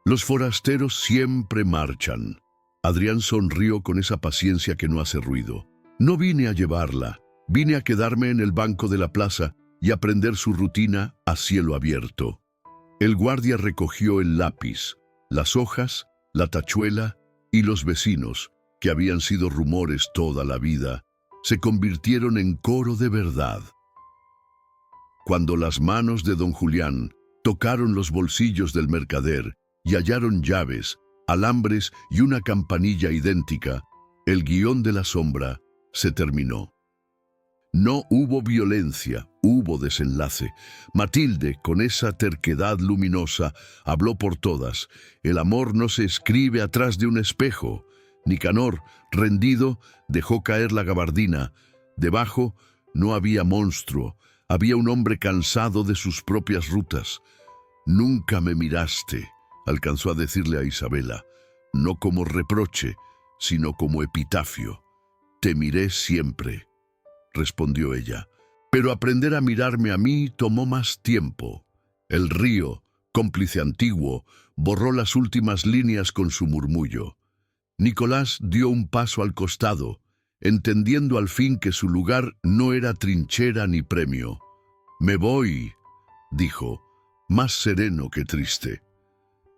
«Los forasteros siempre marchan». Adrián sonrió con esa paciencia que no hace ruido. «No vine a llevarla, vine a quedarme en el banco de la plaza y aprender su rutina a cielo abierto». El guardia recogió el lápiz, las hojas, la tachuela y los vecinos, que habían sido rumores toda la vida, se convirtieron en coro de verdad. Cuando las manos de don Julián tocaron los bolsillos del mercader y hallaron llaves, alambres y una campanilla idéntica, el guión de la sombra se terminó. No hubo violencia, hubo desenlace. Matilde, con esa terquedad luminosa, habló por todas. El amor no se escribe atrás de un espejo. Nicanor, rendido, dejó caer la gabardina. Debajo no había monstruo, había un hombre cansado de sus propias rutas. «Nunca me miraste», alcanzó a decirle a Isabela, no como reproche, sino como epitafio. «Te miré siempre», respondió ella. «Pero aprender a mirarme a mí tomó más tiempo». El río, cómplice antiguo, borró las últimas líneas con su murmullo. Nicolás dio un paso al costado, entendiendo al fin que su lugar no era trinchera ni premio. «Me voy», dijo, más sereno que triste.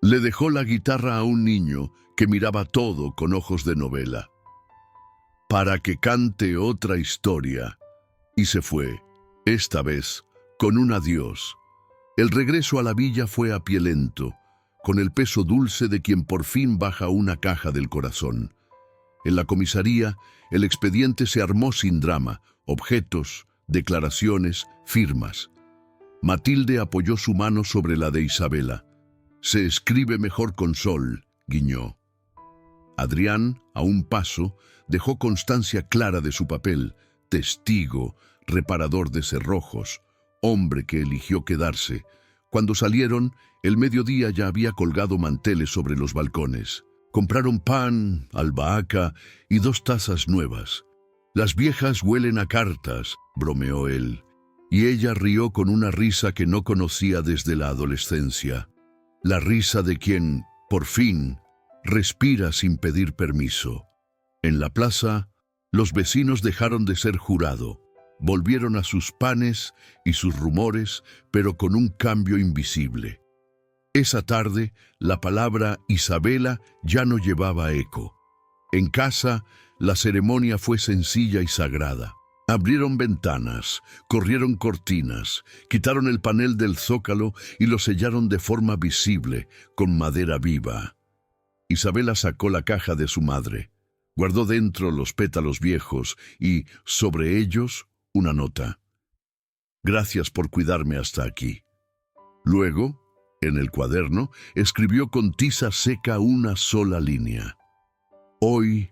Le dejó la guitarra a un niño que miraba todo con ojos de novela. «Para que cante otra historia», y se fue, esta vez, con un adiós. El regreso a la villa fue a pie lento, con el peso dulce de quien por fin baja una caja del corazón. En la comisaría, el expediente se armó sin drama, objetos, declaraciones, firmas. Matilde apoyó su mano sobre la de Isabela. «Se escribe mejor con sol», guiñó. Adrián, a un paso, dejó constancia clara de su papel, testigo, reparador de cerrojos, hombre que eligió quedarse. Cuando salieron, el mediodía ya había colgado manteles sobre los balcones. Compraron pan, albahaca y 2 tazas nuevas. «Las viejas huelen a cartas», bromeó él, y ella rió con una risa que no conocía desde la adolescencia. La risa de quien, por fin, respira sin pedir permiso. En la plaza, los vecinos dejaron de ser jurado. Volvieron a sus panes y sus rumores, pero con un cambio invisible. Esa tarde, la palabra Isabela ya no llevaba eco. En casa, la ceremonia fue sencilla y sagrada. Abrieron ventanas, corrieron cortinas, quitaron el panel del zócalo y lo sellaron de forma visible, con madera viva. Isabela sacó la caja de su madre, guardó dentro los pétalos viejos y, sobre ellos, una nota. «Gracias por cuidarme hasta aquí». Luego, en el cuaderno, escribió con tiza seca una sola línea. «Hoy,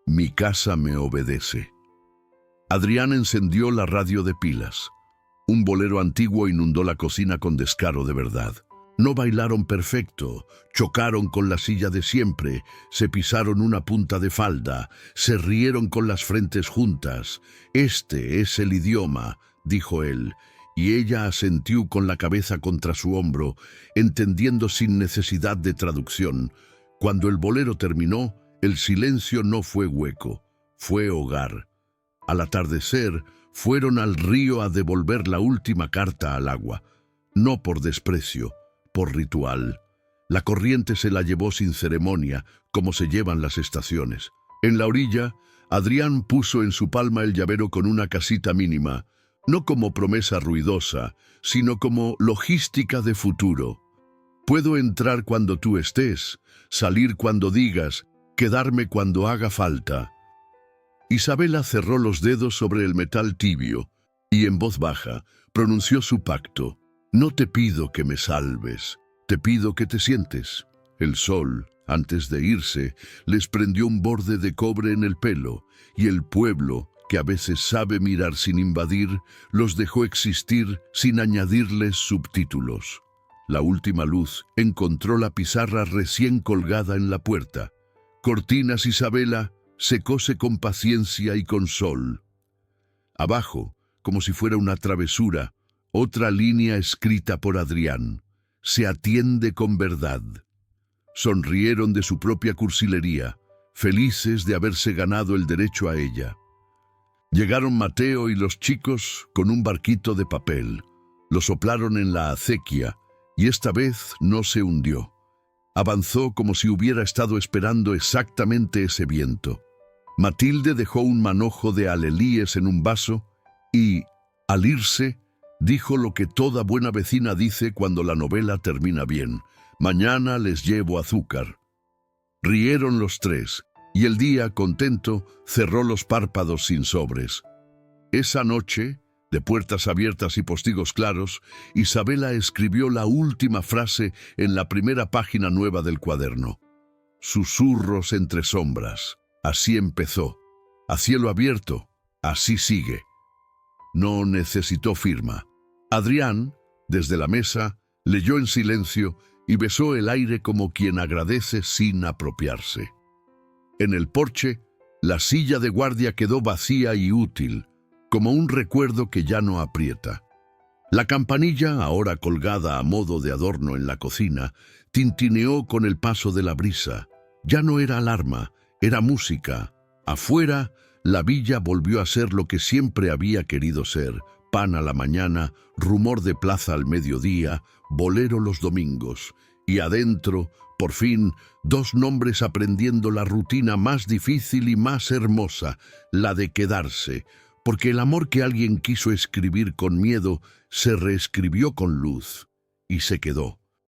mi casa me obedece». Adrián encendió la radio de pilas. Un bolero antiguo inundó la cocina con descaro de verdad. No bailaron perfecto, chocaron con la silla de siempre, se pisaron una punta de falda, se rieron con las frentes juntas. «Este es el idioma», dijo él, y ella asintió con la cabeza contra su hombro, entendiendo sin necesidad de traducción. Cuando el bolero terminó, el silencio no fue hueco, fue hogar. Al atardecer, fueron al río a devolver la última carta al agua, no por desprecio, por ritual. La corriente se la llevó sin ceremonia, como se llevan las estaciones. En la orilla, Adrián puso en su palma el llavero con una casita mínima, no como promesa ruidosa, sino como logística de futuro. Puedo entrar cuando tú estés, salir cuando digas, quedarme cuando haga falta. Isabela cerró los dedos sobre el metal tibio y en voz baja pronunció su pacto. No te pido que me salves, te pido que te sientes. El sol, antes de irse, les prendió un borde de cobre en el pelo y el pueblo, que a veces sabe mirar sin invadir, los dejó existir sin añadirles subtítulos. La última luz encontró la pizarra recién colgada en la puerta. Cortinas, Isabela, secóse con paciencia y con sol. Abajo, como si fuera una travesura, otra línea escrita por Adrián. Se atiende con verdad. Sonrieron de su propia cursilería, felices de haberse ganado el derecho a ella. Llegaron Mateo y los chicos con un barquito de papel. Lo soplaron en la acequia y esta vez no se hundió. Avanzó como si hubiera estado esperando exactamente ese viento. Matilde dejó un manojo de alelíes en un vaso y, al irse, dijo lo que toda buena vecina dice cuando la novela termina bien: mañana les llevo azúcar. Rieron los tres, y el día, contento, cerró los párpados sin sobres. Esa noche, de puertas abiertas y postigos claros, Isabela escribió la última frase en la primera página nueva del cuaderno. Susurros entre sombras. Así empezó. A cielo abierto, así sigue. No necesitó firma. Adrián, desde la mesa, leyó en silencio y besó el aire como quien agradece sin apropiarse. En el porche, la silla de guardia quedó vacía y útil, como un recuerdo que ya no aprieta. La campanilla, ahora colgada a modo de adorno en la cocina, tintineó con el paso de la brisa. Ya no era alarma, era música. Afuera, la villa volvió a ser lo que siempre había querido ser: pan a la mañana, rumor de plaza al mediodía, bolero los domingos. Y adentro, por fin, dos nombres aprendiendo la rutina más difícil y más hermosa, la de quedarse, porque el amor que alguien quiso escribir con miedo se reescribió con luz y se quedó.